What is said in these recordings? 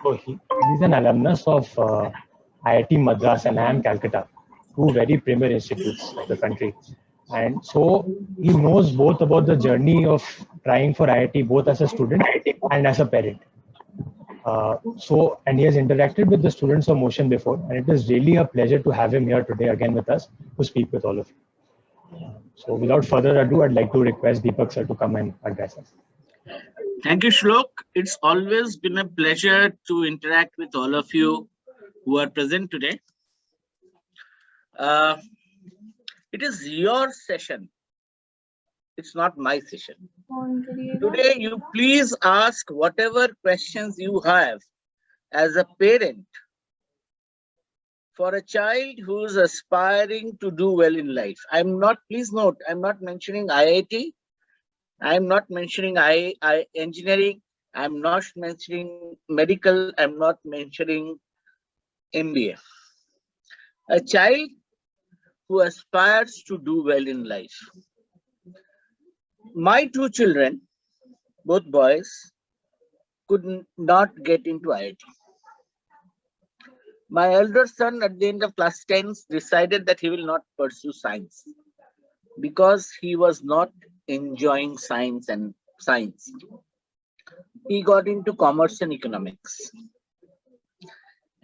So he's an alumnus of IIT Madras and IIM Calcutta, two very premier institutes of the country. And so he knows both about the journey of trying for IIT, both as a student and as a parent. And he has interacted with the students of Motion before, and it is really a pleasure to have him here today again with us to speak with all of you. So without further ado, I'd like to request Deepak sir to come and address us. Thank you, Shlok. It's always been a pleasure to interact with all of you who are present today. It is your session. It's not my session. Today, you please ask whatever questions you have as a parent for a child who is aspiring to do well in life. Please note, I'm not mentioning IIT. I'm not mentioning engineering. I'm not mentioning medical. I'm not mentioning MBA. A child who aspires to do well in life. My two children, both boys, could not get into IIT. My elder son, at the end of class 10, decided that he will not pursue science because he was not enjoying science. He got into commerce and economics.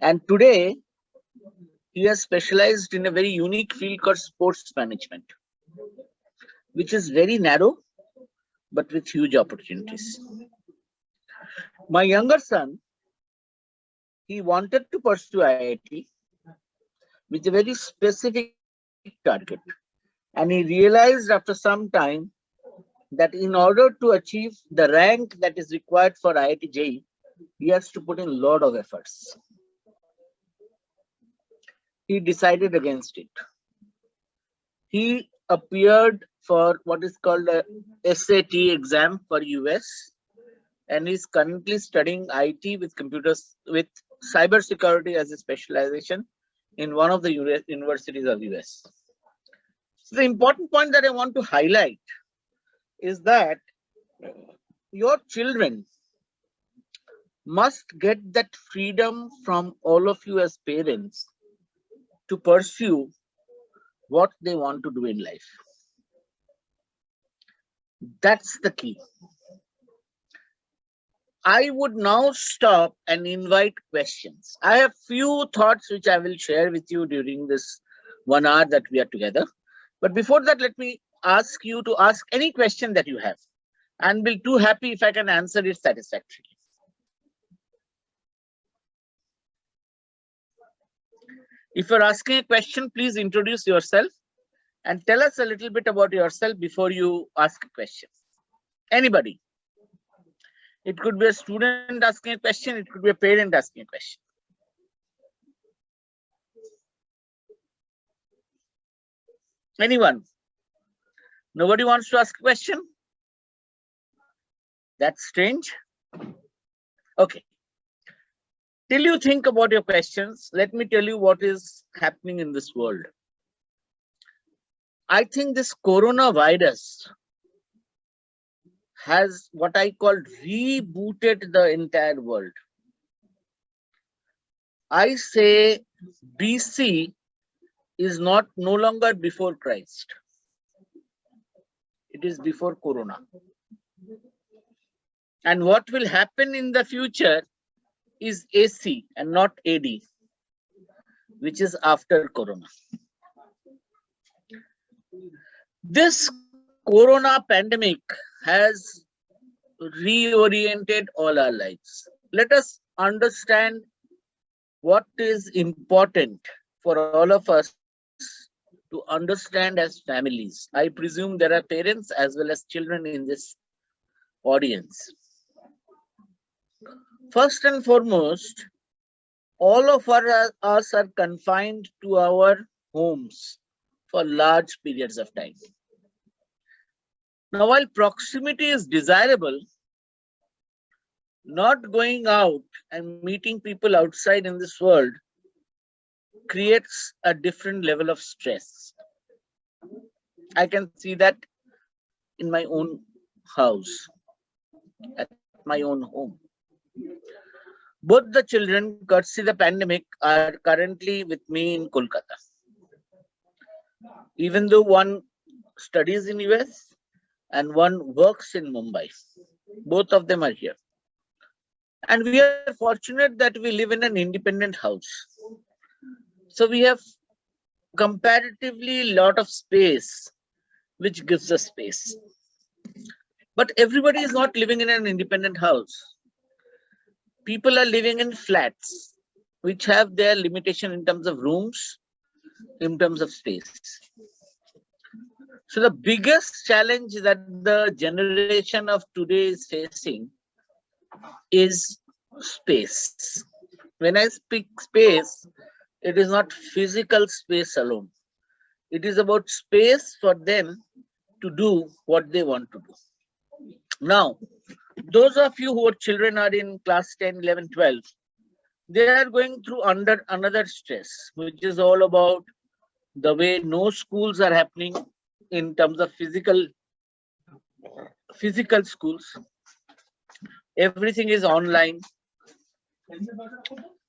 And today, he has specialized in a very unique field called sports management, which is very narrow, but with huge opportunities. My younger son, he wanted to pursue IIT with a very specific target. And he realized after some time that in order to achieve the rank that is required for IIT JEE, he has to put in a lot of efforts. He decided against it. He appeared for what is called a SAT exam for US, and is currently studying IT with computers, with cybersecurity as a specialization in one of the universities of US. So the important point that I want to highlight is that your children must get that freedom from all of you as parents to pursue what they want to do in life. That's the key. I would now stop and invite questions. I have few thoughts which I will share with you during this 1 hour that we are together. But before that, let me ask you to ask any question that you have, and will be too happy if I can answer it satisfactorily. If you're asking a question, please introduce yourself and tell us a little bit about yourself before you ask a question. Anybody. It could be a student asking a question. It could be a parent asking a question. Anyone? Nobody wants to ask a question? That's strange. Okay. Till you think about your questions, let me tell you what is happening in this world. I think this coronavirus has what I call rebooted the entire world. I say BC is no longer before Christ. It is before Corona. And what will happen in the future is AC and not AD, which is after Corona. This Corona pandemic has reoriented all our lives. Let us understand what is important for all of us to understand as families. I presume there are parents as well as children in this audience. First and foremost, all of us are confined to our homes for large periods of time. Now, while proximity is desirable, not going out and meeting people outside in this world creates a different level of stress. I can see that in my own house, at my own home. Both the children, courtesy the pandemic, are currently with me in Kolkata. Even though one studies in US and one works in Mumbai, both of them are here. And we are fortunate that we live in an independent house. So we have comparatively lot of space, which gives us space. But everybody is not living in an independent house. People are living in flats, which have their limitation in terms of rooms, in terms of space. So the biggest challenge that the generation of today is facing is space. When I speak space, it is not physical space alone. It is about space for them to do what they want to do. Now, those of you who are children are in class 10, 11, 12, they are going through under another stress, which is all about the way no schools are happening in terms of physical schools. Everything is online.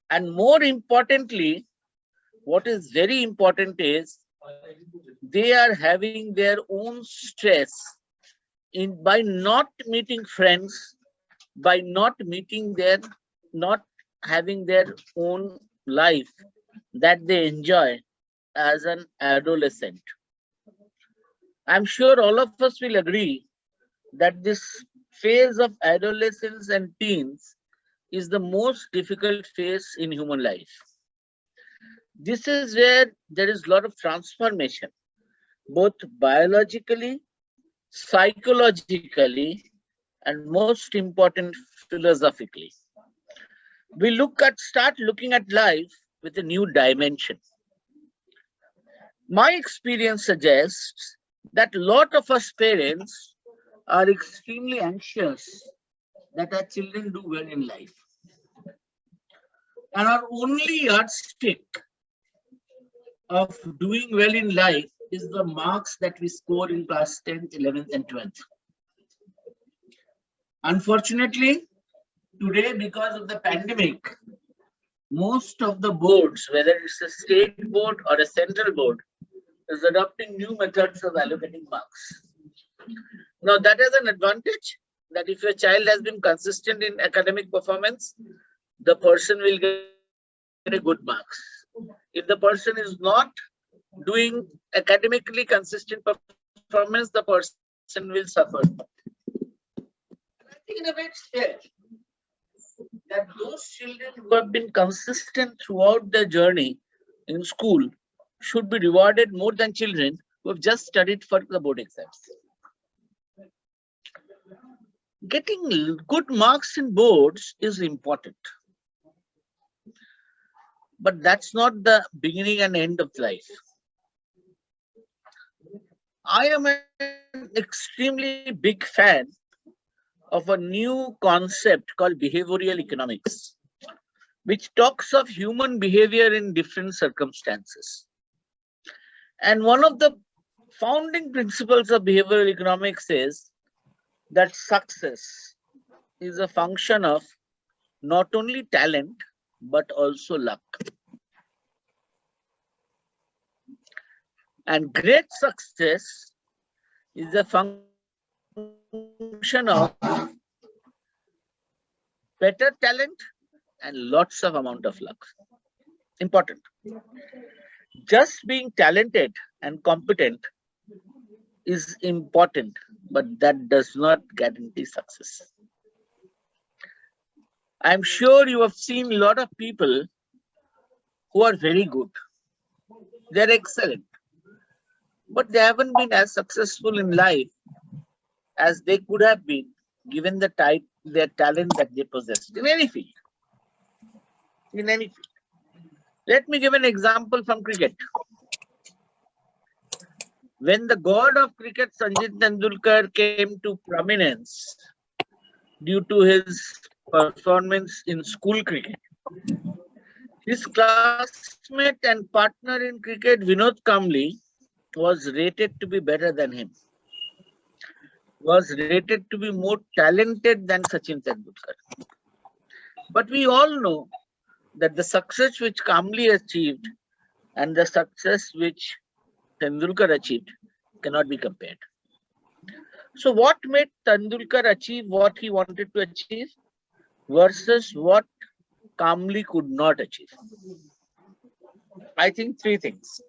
And more importantly, what is very important is they are having their own stress in by not meeting friends, by not having their own life that they enjoy as an adolescent. I'm sure all of us will agree that this phase of adolescence and teens is the most difficult phase in human life. This is where there is a lot of transformation, both biologically, psychologically, and most important, philosophically. We start looking at life with a new dimension. My experience suggests that a lot of us parents are extremely anxious that our children do well in life. And our only yardstick of doing well in life is the marks that we score in class 10th, 11th, and 12th. Unfortunately, today, because of the pandemic, most of the boards, whether it's a state board or a central board, is adopting new methods of allocating marks. Now, that has an advantage that if your child has been consistent in academic performance, the person will get a good marks. If the person is not doing academically consistent performance, the person will suffer. I think in a way it's fair that those children who have been consistent throughout their journey in school should be rewarded more than children who have just studied for the board exams. Getting good marks in boards is important, but that's not the beginning and end of life. I am an extremely big fan of a new concept called behavioral economics, which talks of human behavior in different circumstances. And one of the founding principles of behavioral economics is that success is a function of not only talent, but also luck. And great success is a function of better talent and lots of amount of luck. Important. Just being talented and competent is important, but that does not guarantee success. I'm sure you have seen a lot of people who are very good. They're excellent, but they haven't been as successful in life as they could have been given their talent that they possessed in any field. In any field. Let me give an example from cricket. When the god of cricket, Sachin Tendulkar, came to prominence due to his performance in school cricket, his classmate and partner in cricket, Vinod Kambli, was rated to be better than him, was rated to be more talented than Sachin Tendulkar. But we all know that the success which Kamli achieved and the success which Tendulkar achieved cannot be compared. So what made Tendulkar achieve what he wanted to achieve versus what Kamli could not achieve? I think three things.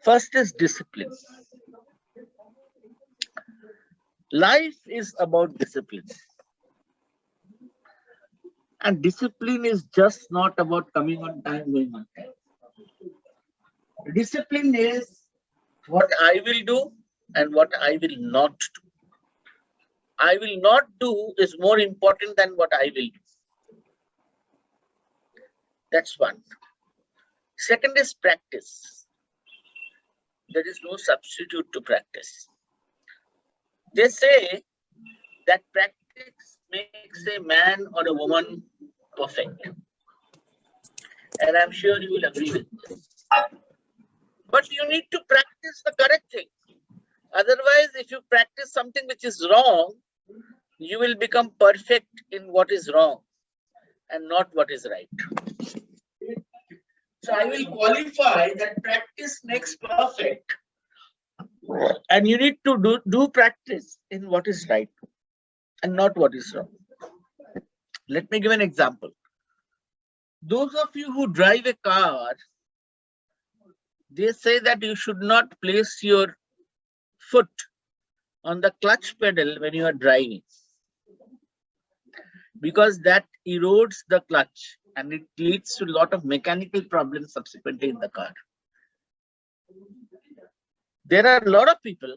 First is discipline. Life is about discipline. And discipline is just not about coming on time, going on time. Discipline is what I will do and what I will not do. I will not do is more important than what I will do. That's one. Second is practice. There is no substitute to practice. They say that practice makes a man or a woman perfect. And I'm sure you will agree with this. But you need to practice the correct thing. Otherwise, if you practice something which is wrong, you will become perfect in what is wrong and not what is right. So I will qualify that practice makes perfect. And you need to do practice in what is right and not what is wrong. Let me give an example. Those of you who drive a car, they say that you should not place your foot on the clutch pedal when you are driving, because that erodes the clutch and it leads to a lot of mechanical problems subsequently in the car. There are a lot of people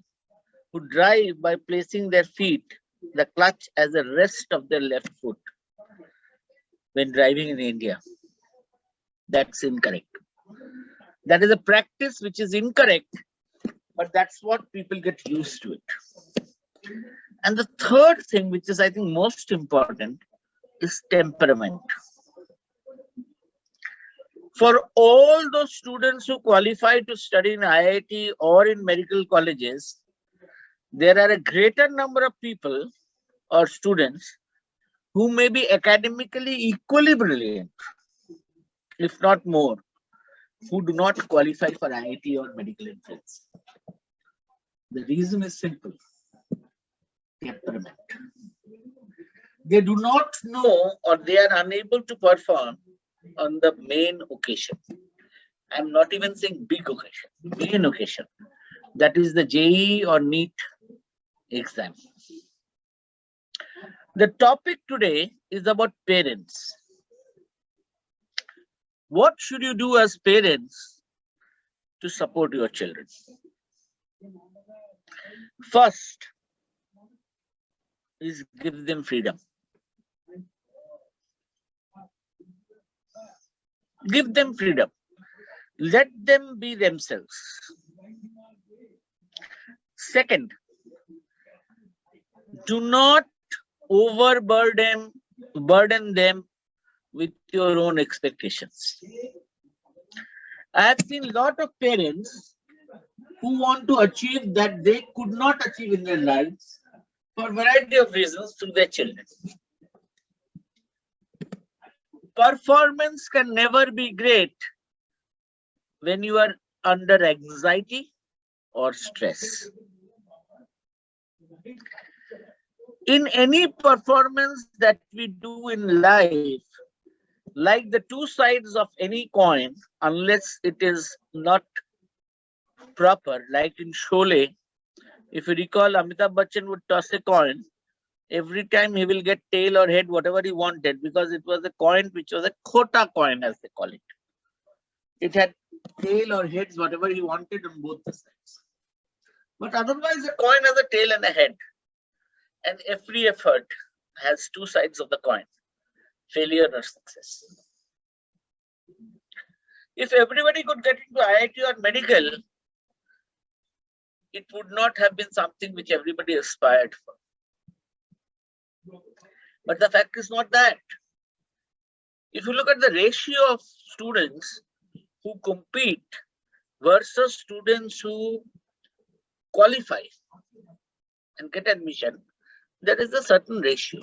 who drive by placing their feet, the clutch, as a rest of their left foot when driving in India. That's incorrect. That is a practice which is incorrect, but that's what people get used to it. And the third thing, which is I think most important, is temperament. For all those students who qualify to study in IIT or in medical colleges, there are a greater number of people or students who may be academically equally brilliant, if not more, who do not qualify for IIT or medical entrance. The reason is simple: temperament. They do not know or they are unable to perform on the main occasion. I'm not even saying big occasion, main occasion. That is the JEE or NEET exam. The topic today is about parents. What should you do as parents to support your children? First is give them freedom. Give them freedom. Let them be themselves. Second, do not overburden them with your own expectations. I have seen a lot of parents who want to achieve that they could not achieve in their lives for a variety of reasons through their children. Performance can never be great when you are under anxiety or stress. In any performance that we do in life, like the two sides of any coin, unless it is not proper, like in Sholay, if you recall, Amitabh Bachchan would toss a coin. Every time he will get tail or head, whatever he wanted, because it was a coin which was a khota coin, as they call it. It had tail or heads, whatever he wanted on both the sides. But otherwise, a coin has a tail and a head. And every effort has two sides of the coin, failure or success. If everybody could get into IIT or medical, it would not have been something which everybody aspired for. But the fact is not that. If you look at the ratio of students who compete versus students who qualify and get admission, there is a certain ratio.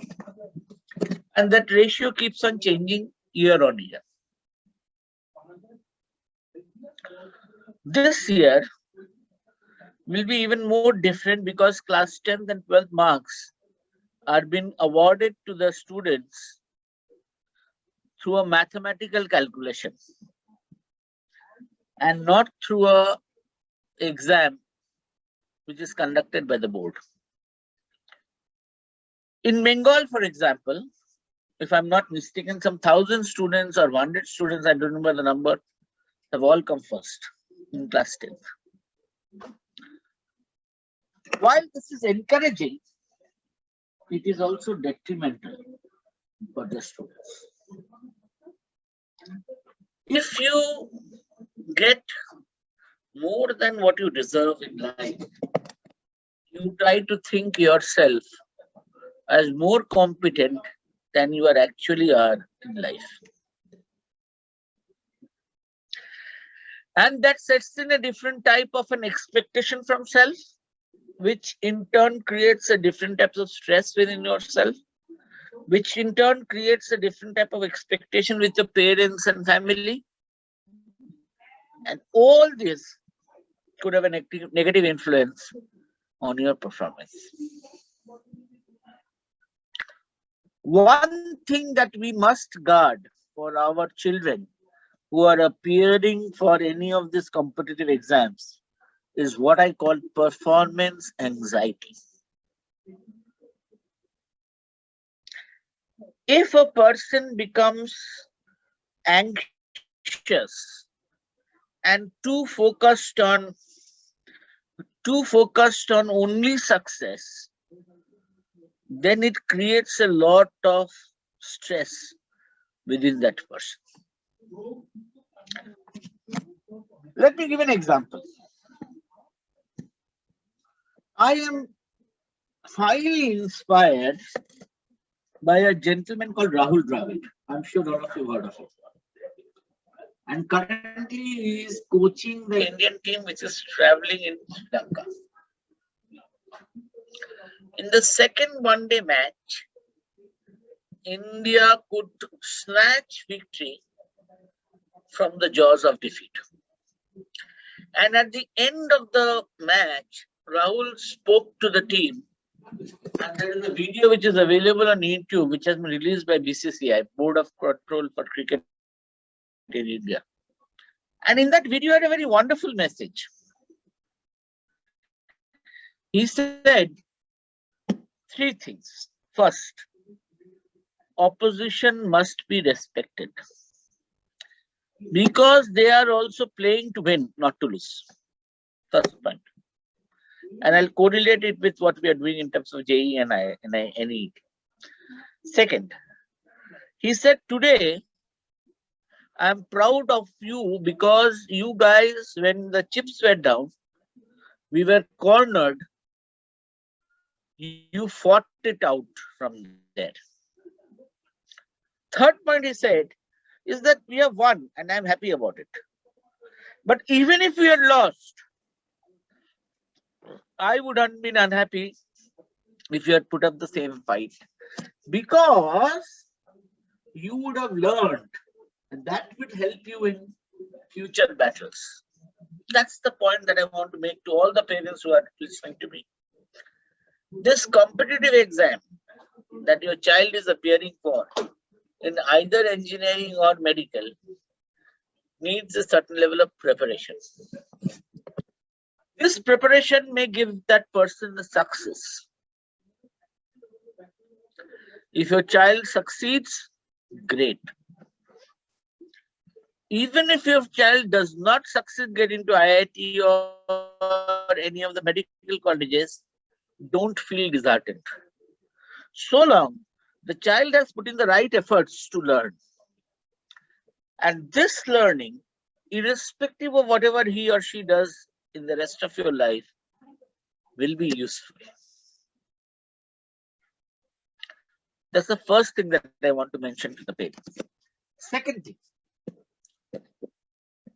And that ratio keeps on changing year on year. This year will be even more different because class 10th and 12th marks are being awarded to the students through a mathematical calculation and not through a exam which is conducted by the board. In Bengal, for example, if I'm not mistaken, some 1,000 students or 100 students, I don't remember the number, have all come first in class 10th. While this is encouraging, it is also detrimental for the students. If you get more than what you deserve in life, you try to think yourself as more competent than you actually are in life. And that sets in a different type of an expectation from self, which in turn creates a different type of stress within yourself, which in turn creates a different type of expectation with your parents and family. And all this could have a negative influence on your performance. One thing that we must guard for our children who are appearing for any of these competitive exams is what I call performance anxiety. If a person becomes anxious and too focused on only success, then it creates a lot of stress within that person. Let me give an example. I am highly inspired by a gentleman called Rahul Dravid. I'm sure all of you heard of him. And currently he is coaching the Indian team which is traveling in Sri Lanka. In the second one-day match, India could snatch victory from the jaws of defeat. And at the end of the match, Rahul spoke to the team. And there is a video which is available on YouTube, which has been released by BCCI, Board of Control for Cricket in India. And in that video, had a very wonderful message. He said 3 things. First, opposition must be respected because they are also playing to win, not to lose. First point. And I'll correlate it with what we are doing in terms of JEE and NEET. Second, he said, today, I'm proud of you because you guys, when the chips were down, we were cornered. You fought it out from there. Third point he said is that we have won and I'm happy about it. But even if we had lost, I would have been unhappy if you had put up the same fight because you would have learned and that would help you in future battles. That's the point that I want to make to all the parents who are listening to me. This competitive exam that your child is appearing for in either engineering or medical needs a certain level of preparation. This preparation may give that person the success. If your child succeeds, great. Even if your child does not succeed, get into IIT or any of the medical colleges, don't feel disheartened. So long, the child has put in the right efforts to learn. And this learning, irrespective of whatever he or she does in the rest of your life, will be useful. That's the first thing that I want to mention to the parents. Second thing,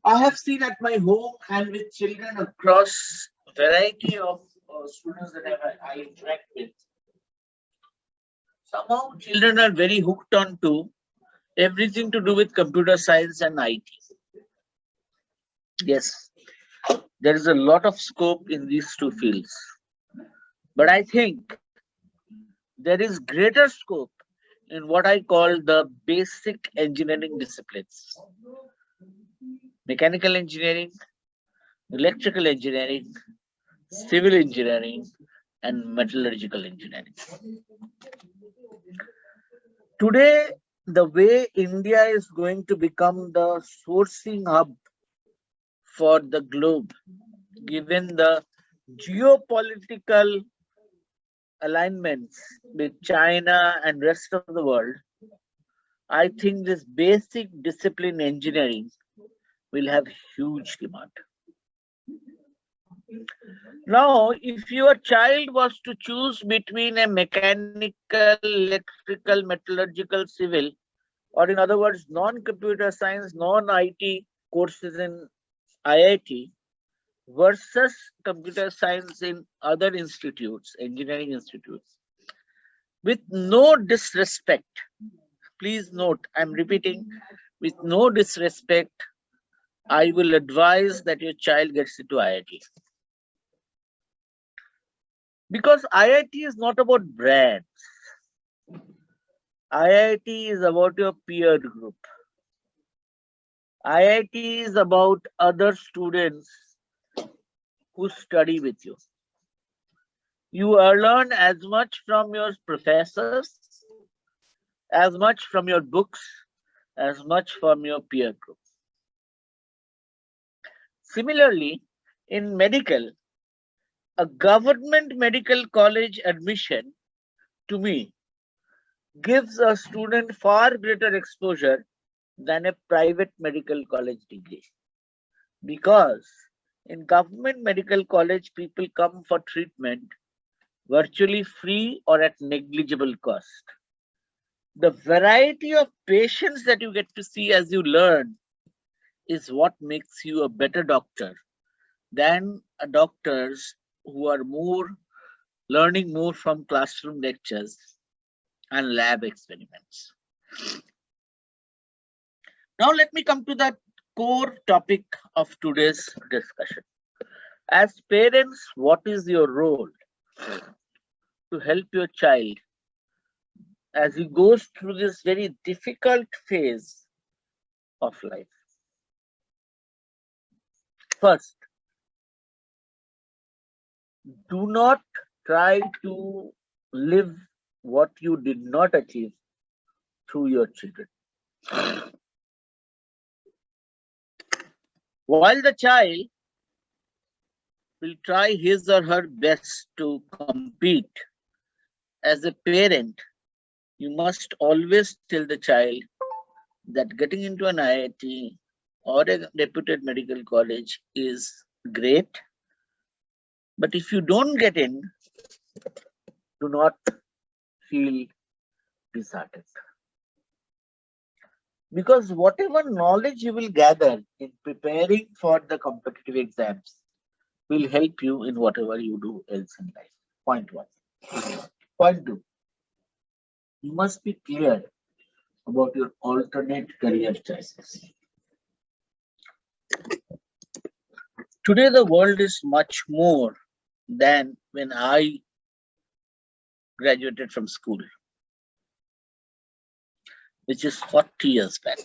I have seen at my home and with children across a variety of students that I interact with, Somehow children are very hooked on to everything to do with computer science and IT. Yes, there is a lot of scope in these two fields. But I think there is greater scope in what I call the basic engineering disciplines. Mechanical engineering, electrical engineering, civil engineering, and metallurgical engineering. Today, the way India is going to become the sourcing hub for the globe, given the geopolitical alignments with China and rest of the world, I think this basic discipline engineering will have huge demand. Now, if your child was to choose between a mechanical, electrical, metallurgical, civil, or in other words, non-computer science, non-IT courses in IIT versus computer science in other institutes, engineering institutes, with no disrespect, please note, I'm repeating, with no disrespect, I will advise that your child gets into IIT. Because IIT is not about brands. IIT is about your peer group. IIT is about other students who study with you. You learn as much from your professors, as much from your books, as much from your peer group. Similarly, in medical, a government medical college admission, to me, gives a student far greater exposure than a private medical college degree. Because in government medical college, people come for treatment virtually free or at negligible cost. The variety of patients that you get to see as you learn is what makes you a better doctor than doctors who are learning more from classroom lectures and lab experiments. Now let me come to the core topic of today's discussion. As parents, what is your role to help your child as he goes through this very difficult phase of life? First, do not try to live what you did not achieve through your children. While the child will try his or her best to compete, as a parent, you must always tell the child that getting into an IIT or a reputed medical college is great. But if you don't get in, do not feel disheartened. Because whatever knowledge you will gather in preparing for the competitive exams will help you in whatever you do else in life. Point one. Point two. You must be clear about your alternate career choices. Today, the world is much more than when I graduated from school, which is 40 years back.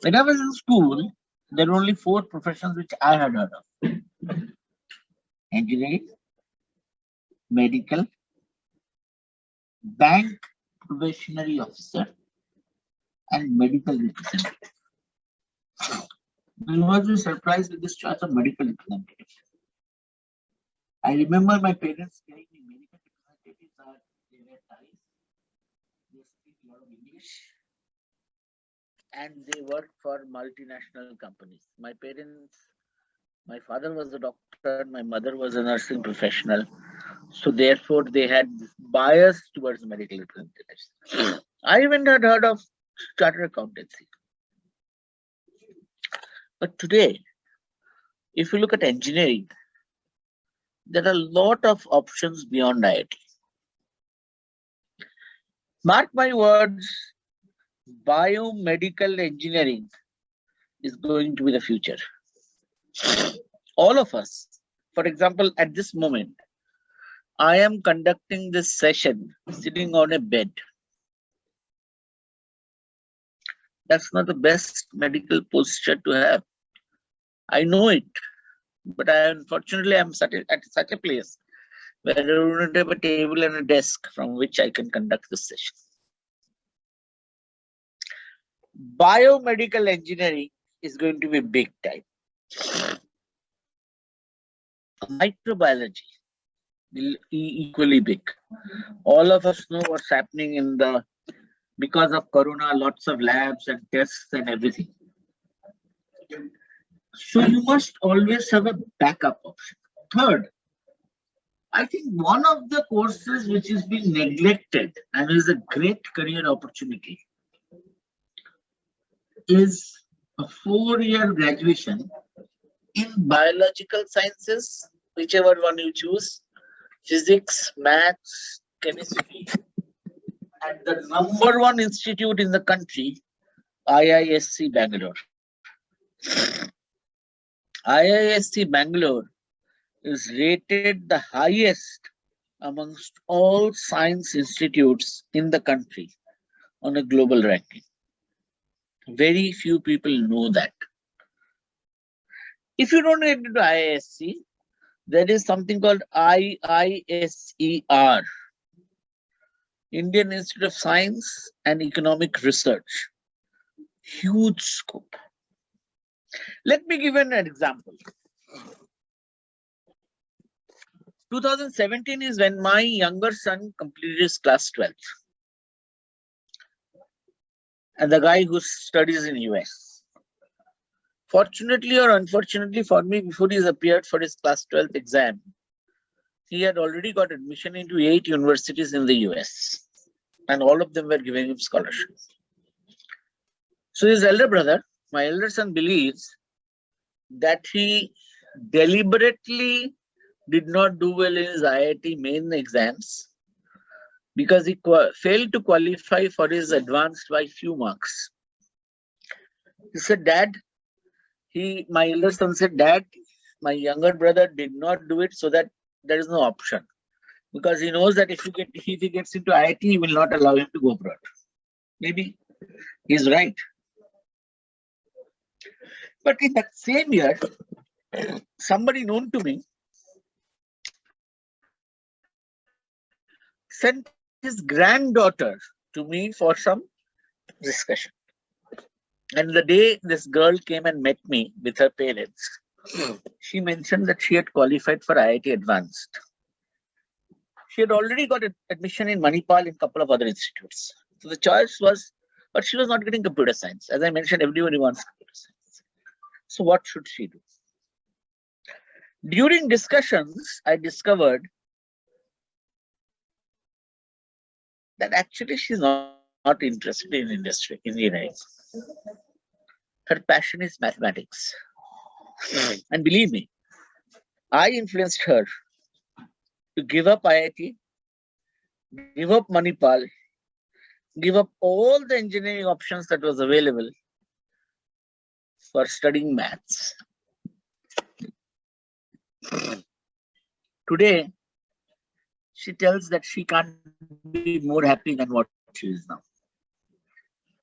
When I was in school, there were only 4 professions which I had heard of: engineering, medical, bank probationary officer, and medical representative. You must be surprised with this choice of medical representative. I remember my parents telling me medical representatives they wear ties, they speak a lot of English, and they work for multinational companies. My father was a doctor, my mother was a nursing professional, so therefore they had this bias towards medical representatives. I even had heard of chartered accountancy. But today, if you look at engineering, there are a lot of options beyond IIT. Mark my words, biomedical engineering is going to be the future. All of us, for example, at this moment, I am conducting this session sitting on a bed. That's not the best medical posture to have. I know it, but unfortunately I'm at such a place where I don't have a table and a desk from which I can conduct this session. Biomedical engineering is going to be big time. Microbiology will be equally big. All of us know what's happening because of corona, lots of labs and tests and everything. So you must always have a backup option. Third, I think one of the courses which is being neglected and is a great career opportunity is a 4-year graduation in biological sciences, whichever one you choose, physics, maths, chemistry, at the #1 institute in the country, IISc Bangalore. IISc Bangalore is rated the highest amongst all science institutes in the country on a global ranking. Very few people know that. If you don't get into IISc, there is something called IISER, Indian Institute of Science and Economic Research. Huge scope. Let me give an example. 2017 is when my younger son completed his class 12th. And the guy who studies in US. Fortunately or unfortunately for me, before he appeared for his class 12th exam, he had already got admission into 8 universities in the US. And all of them were giving him scholarships. So his elder brother, my elder son, believes that he deliberately did not do well in his IIT main exams because he failed to qualify for his advanced by few marks. He said, Dad, my elder son said, Dad, my younger brother did not do it so that there is no option. Because he knows that if he gets into IIT, he will not allow him to go abroad. Maybe he's right. But in that same year, somebody known to me sent his granddaughter to me for some discussion. And the day this girl came and met me with her parents, she mentioned that she had qualified for IIT Advanced. She had already got admission in Manipal in a couple of other institutes. So the choice was, but she was not getting computer science. As I mentioned, everybody wants computer science. So what should she do? During discussions, I discovered that actually she's not interested in engineering. Her passion is mathematics. And believe me, I influenced her to give up IIT, give up Manipal, give up all the engineering options that was available for studying maths. Today, she tells that she can't be more happy than what she is now.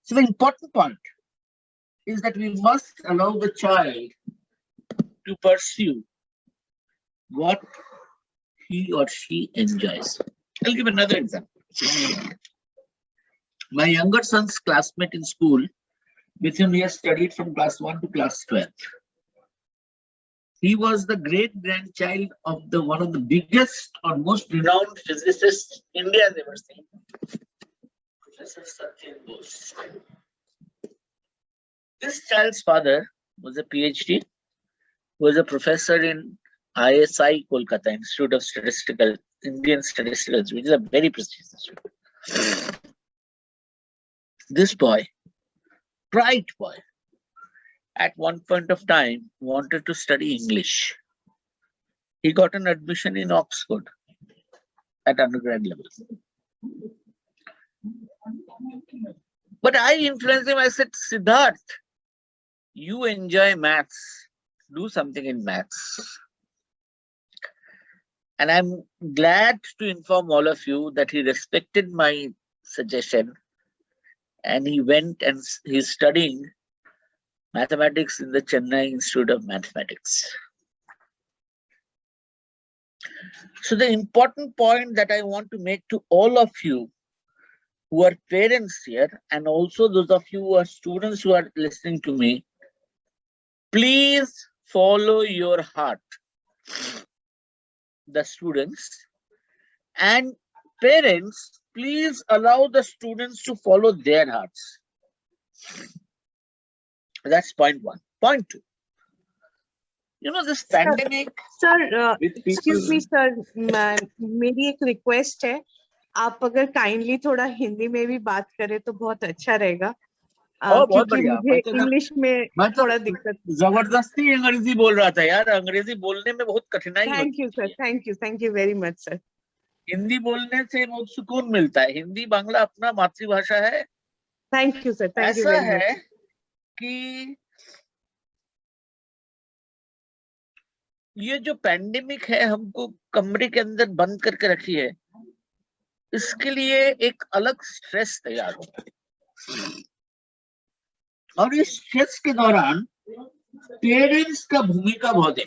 So the important part is that we must allow the child to pursue what he or she enjoys. I'll give another example. My younger son's classmate in school, with whom he has studied from class 1 to class 12. He was the great-grandchild of one of the biggest or most renowned physicists India has ever seen, Professor Satyen Bose. This child's father was a PhD, was a professor in ISI Kolkata, Institute of Indian Statistical, which is a very prestigious institute. This boy, bright boy, at one point of time wanted to study English. He got an admission in Oxford at undergrad level. But I influenced him. I said, Siddharth, you enjoy maths. Do something in maths. And I'm glad to inform all of you that he respected my suggestion and he went and he's studying mathematics in the Chennai Institute of Mathematics. So the important point that I want to make to all of you who are parents here, and also those of you who are students who are listening to me, please follow your heart. The students and parents, please allow the students to follow their hearts. That's point one. Point two. You know, this pandemic. Sir, excuse me, sir. मेरी एक request है. आप अगर kindly थोड़ा हिंदी में भी बात करें तो बहुत अच्छा रहेगा. बहुत क्योंकि मुझे इंग्लिश में थोड़ा दिक्कत. जबरदस्ती अंग्रेजी बोल रहा था यार. अंग्रेजी बोलने में बहुत कठिनाई होती है. Thank you, sir. Thank you very much, sir. Hindi बोलने से बहुत सुकून मिलता है. हिंदी बांग्ला अपना मातृभाषा है. Thank you, sir. Thank you very much. ऐसा है कि ये जो पैंडेमिक है हमको कमरे के अंदर बंद करके रखी है, इसके लिए एक अलग स्ट्रेस तैयार होता है. और इस स्ट्रेस के दौरान पेरेंट्स का भूमिका बहुत है.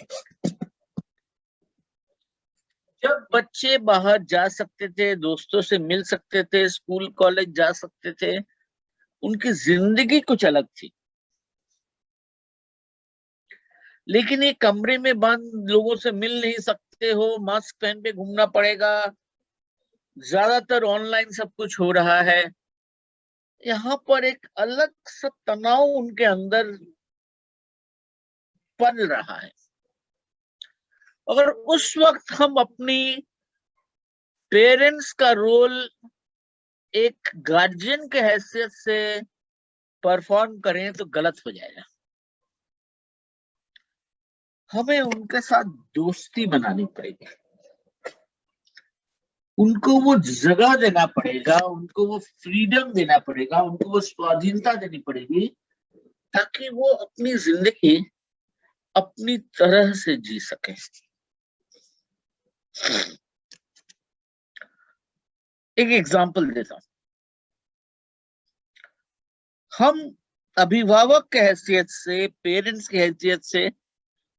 जब बच्चे बाहर जा सकते थे, दोस्तों से मिल सकते थे, स्कूल कॉलेज जा सकते थे, उनकी जिंदगी कुछ अलग थी. लेकिन ये कमरे में बंद, लोगों से मिल नहीं सकते हो, मास्क पहन के घूमना पड़ेगा, ज्यादातर ऑनलाइन सब कुछ हो रहा है. यहाँ पर एक अलग सा तनाव उनके अंदर पल रहा है. अगर उस वक्त हम अपनी पेरेंट्स का रोल एक गार्जियन के हैसियत से परफॉर्म करें तो गलत हो जाएगा. हमें उनके साथ दोस्ती बनानी पड़ेगी, उनको वो जगह देना पड़ेगा, उनको वो फ्रीडम देना पड़ेगा, उनको वो स्वाधीनता देनी पड़ेगी ताकि वो अपनी जिंदगी अपनी तरह से जी सके. एक एग्जांपल देता हूं. हम अभिभावक के हैसियत से, पेरेंट्स की हैसियत से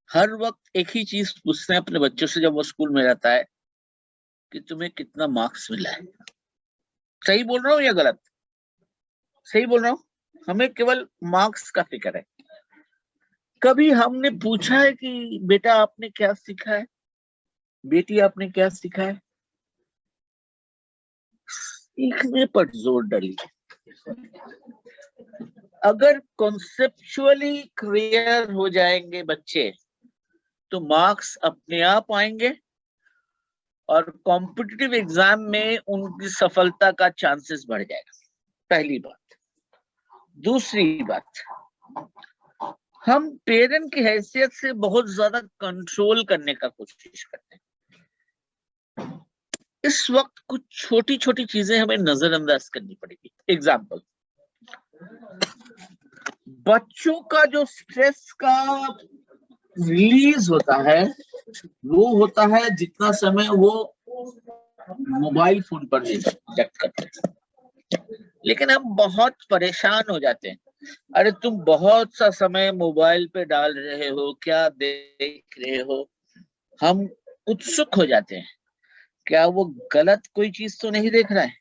हर वक्त एक ही चीज पूछते हैं अपने बच्चों से जब वो स्कूल में रहता है कि तुम्हें कितना मार्क्स मिला है. सही बोल रहा हूँ या गलत? सही बोल रहा हूँ. हमें केवल मार्क्स का फिक्र है. कभी हमने पूछा है कि बेटा आपने क्या सीखा है, बेटी आपने क्या सीखा है? सीखने पर जोर डालिए. अगर कॉन्सेप्चुअली क्लियर हो जाएंगे बच्चे तो मार्क्स अपने आप आएंगे और कॉम्पिटिटिव एग्जाम में उनकी सफलता का चांसेस बढ़ जाएगा. पहली बात. दूसरी बात, हम पेरेंट की हैसियत से बहुत ज्यादा कंट्रोल करने का कोशिश करते हैं. इस वक्त कुछ छोटी छोटी चीजें हमें नजरअंदाज करनी पड़ेगी. एग्जाम्पल, बच्चों का जो स्ट्रेस का रिलीज होता है वो होता है जितना समय वो मोबाइल फोन पर व्यक्त करते हैं. लेकिन हम बहुत परेशान हो जाते हैं. अरे तुम बहुत सा समय मोबाइल पे डाल रहे हो, क्या देख रहे हो? हम उत्सुक हो जाते हैं, क्या वो गलत कोई चीज तो नहीं देख रहा है?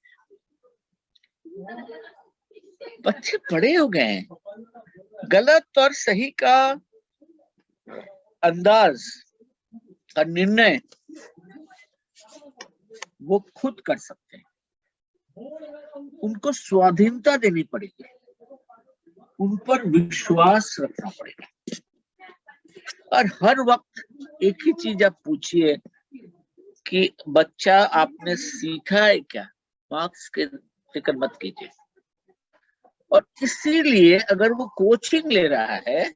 बच्चे बड़े हो गए हैं, गलत और सही का अंदाज और निर्णय वो खुद कर सकते हैं. उनको स्वाधीनता देनी पड़ेगी, उन पर विश्वास रखना पड़ेगा. और हर वक्त एक ही चीज आप पूछिए कि बच्चा आपने सीखा है क्या? मार्क्स के फिक्र मत कीजिए. और इसीलिए अगर वो कोचिंग ले रहा है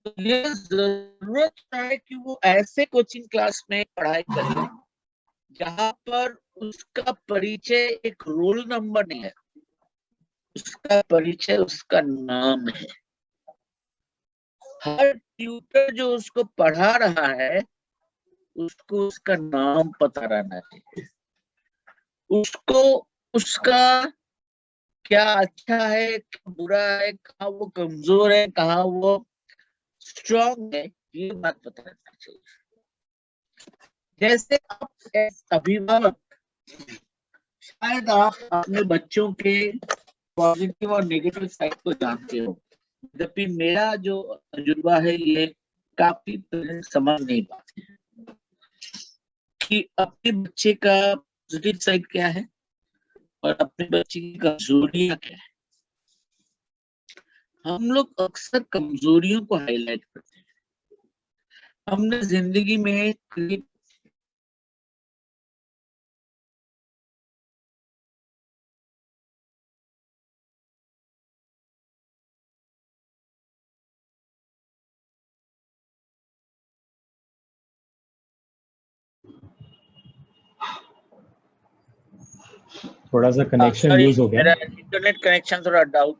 तो ये जरूरत है कि वो ऐसे कोचिंग क्लास में पढ़ाई करे जहां पर उसका परिचय एक रोल नंबर नहीं है, उसका परिचय उसका नाम है। हर ट्यूटर जो उसको पढ़ा रहा है उसको उसका नाम पता रहना चाहिए, उसको उसका क्या अच्छा है क्या बुरा है, कहाँ वो कमजोर है कहाँ वो स्ट्रांग है, ये बात पता रहना चाहिए। जैसे आप अभिभावक शायद आप अपने बच्चों के पॉजिटिव और नेगेटिव साइड को जानते हो, जबकि मेरा जो तजुर्बा है ये काफी पेरेंट्स समझ नहीं पाते हैं कि अपने बच्चे का पॉजिटिव साइड क्या है और अपने बच्चे की कमजोरियां क्या है। हम लोग अक्सर कमजोरियों को हाईलाइट करते हैं। हमने जिंदगी में करीब थोड़ा सा कनेक्शन सॉरी लूज हो गया। मेरा इंटरनेट कनेक्शन थोड़ा डाउन।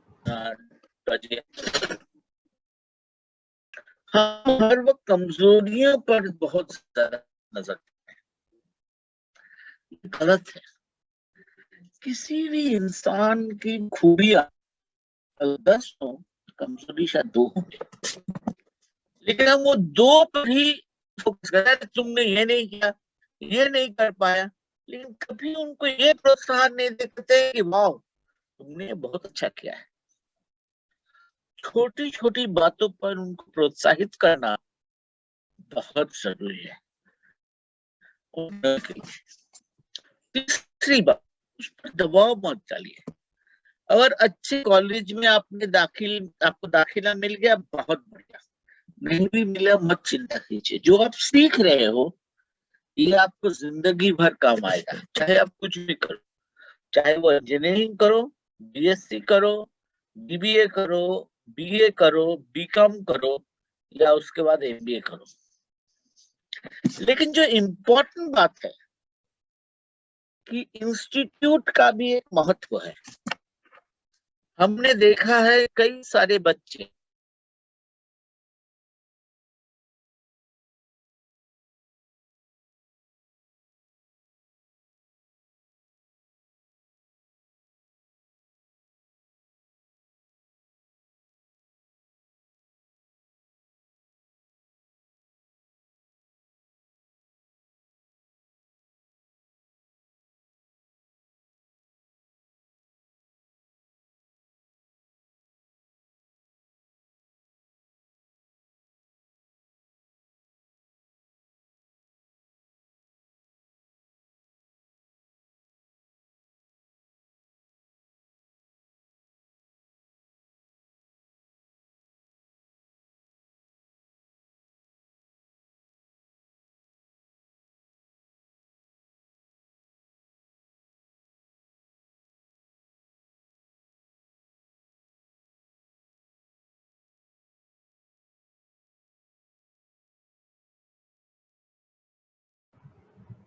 हम हर वक्त कमजोरियों पर बहुत ज्यादा नजर देते हैं, गलत है। किसी भी इंसान की खूबियां 10 हो, कमजोरी शायद 2 हो, लेकिन हम वो 2 पर ही फोकस करते हैं। तुमने ये नहीं किया, ये नहीं कर पाया, लेकिन कभी उनको ये प्रोत्साहन नहीं देते कि वाह तुमने बहुत अच्छा किया है। छोटी छोटी बातों पर उनको प्रोत्साहित करना बहुत जरूरी है। तीसरी बात, उस पर दबाव मत डालिए। अगर अच्छे कॉलेज में आपको दाखिला मिल गया बहुत बढ़िया, नहीं भी मिला मत चिंता कीजिए। जो आप सीख रहे हो ये आपको जिंदगी भर काम आएगा, चाहे आप कुछ भी करो, चाहे वो इंजीनियरिंग करो, बीएससी करो, बीबीए करो, बीए करो, बीकॉम करो या उसके बाद एमबीए करो। लेकिन जो इम्पोर्टेंट बात है कि इंस्टीट्यूट का भी एक महत्व है। हमने देखा है कई सारे बच्चे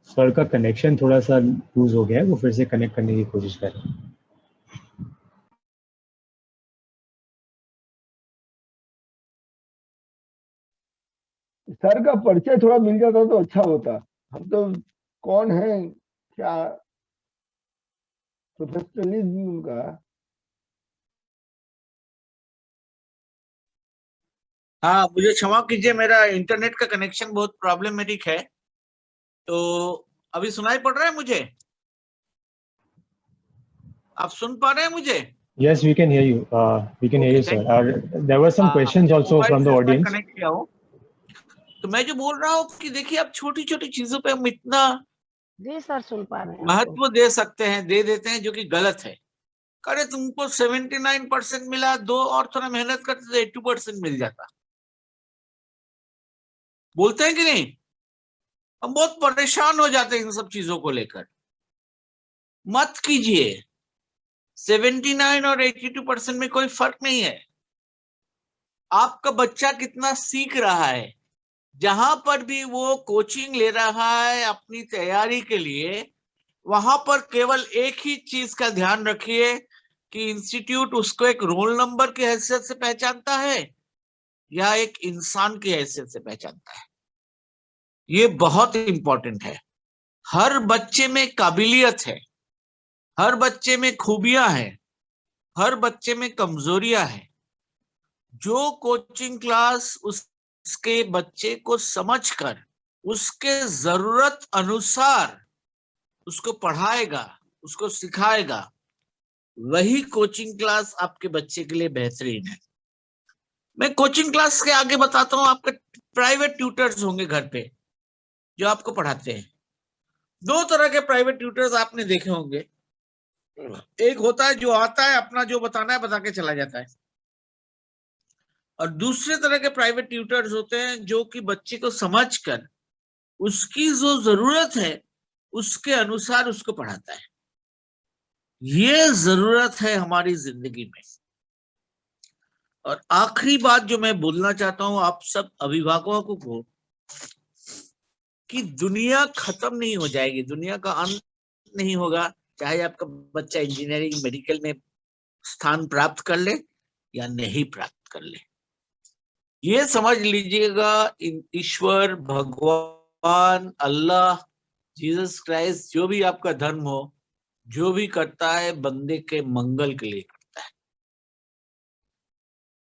सर का कनेक्शन थोड़ा सा लूज हो गया है, वो फिर से कनेक्ट करने की कोशिश कर रहे हैं। सर का परिचय थोड़ा मिल जाता तो अच्छा होता। हम तो कौन है, क्या प्रोफेशनलिज्म उनका। हाँ मुझे क्षमा कीजिए, मेरा इंटरनेट का कनेक्शन बहुत प्रॉब्लमेटिक है। तो अभी सुनाई पड़ रहा है मुझे? आप सुन पा रहे हैं मुझे? Yes, we can hear you. We can hear you, sir. There were some questions also from the audience. Connect किया हूँ तो मैं जो बोल रहा हूँ कि देखिए आप छोटी छोटी चीजों पे हम इतना जी सर सुन पा रहे हैं महत्व दे सकते हैं, दे देते हैं, जो कि गलत है। अरे तुमको 79% मिला, 2 और थोड़ा मेहनत करते तो 80% मिल जाता। बोलते हैं कि नहीं? हम बहुत परेशान हो जाते हैं इन सब चीजों को लेकर। मत कीजिए, 79 और 82% में कोई फर्क नहीं है। आपका बच्चा कितना सीख रहा है जहां पर भी वो कोचिंग ले रहा है अपनी तैयारी के लिए, वहां पर केवल एक ही चीज का ध्यान रखिए कि इंस्टीट्यूट उसको एक रोल नंबर की हैसियत से पहचानता है या एक इंसान की हैसियत से पहचानता है। ये बहुत इंपॉर्टेंट है। हर बच्चे में काबिलियत है, हर बच्चे में खूबियां हैं, हर बच्चे में कमजोरियां हैं। जो कोचिंग क्लास उसके बच्चे को समझकर उसके जरूरत अनुसार उसको पढ़ाएगा, उसको सिखाएगा, वही कोचिंग क्लास आपके बच्चे के लिए बेहतरीन है। मैं कोचिंग क्लास के आगे बताता हूं। आपके प्राइवेट ट्यूटर्स होंगे घर पे जो आपको पढ़ाते हैं। दो तरह के प्राइवेट ट्यूटर्स आपने देखे होंगे। एक होता है जो आता है, अपना जो बताना है बता के चला जाता है, और दूसरे तरह के प्राइवेट ट्यूटर्स होते हैं जो कि बच्चे को समझकर उसकी जो जरूरत है उसके अनुसार उसको पढ़ाता है। ये जरूरत है हमारी जिंदगी में। और आखिरी बात जो मैं बोलना चाहता हूं आप सब अभिभावकों को, कि दुनिया खत्म नहीं हो जाएगी, दुनिया का अंत नहीं होगा, चाहे आपका बच्चा इंजीनियरिंग मेडिकल में स्थान प्राप्त कर ले या नहीं प्राप्त कर ले। ये समझ लीजिएगा, ईश्वर, भगवान, अल्लाह, जीसस क्राइस्ट, जो भी आपका धर्म हो, जो भी करता है बंदे के मंगल के लिए करता है,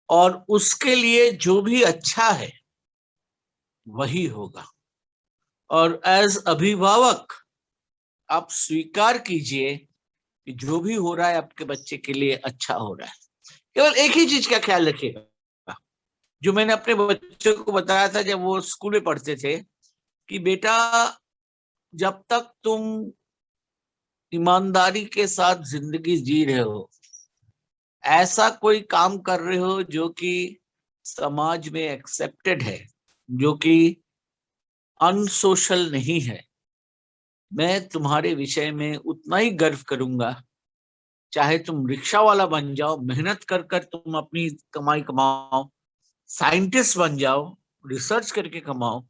और उसके लिए जो भी अच्छा है वही होगा। और एज अभिभावक आप स्वीकार कीजिए कि जो भी हो रहा है आपके बच्चे के लिए अच्छा हो रहा है। केवल एक ही चीज का ख्याल रखिएगा, जो मैंने अपने बच्चों को बताया था जब वो स्कूल में पढ़ते थे, कि बेटा जब तक तुम ईमानदारी के साथ जिंदगी जी रहे हो, ऐसा कोई काम कर रहे हो जो कि समाज में एक्सेप्टेड है, जो कि अनसोशल नहीं है, मैं तुम्हारे विषय में उतना ही गर्व करूंगा। चाहे तुम रिक्शा वाला बन जाओ, मेहनत कर कर तुम अपनी कमाई कमाओ, साइंटिस्ट बन जाओ, रिसर्च करके कमाओ,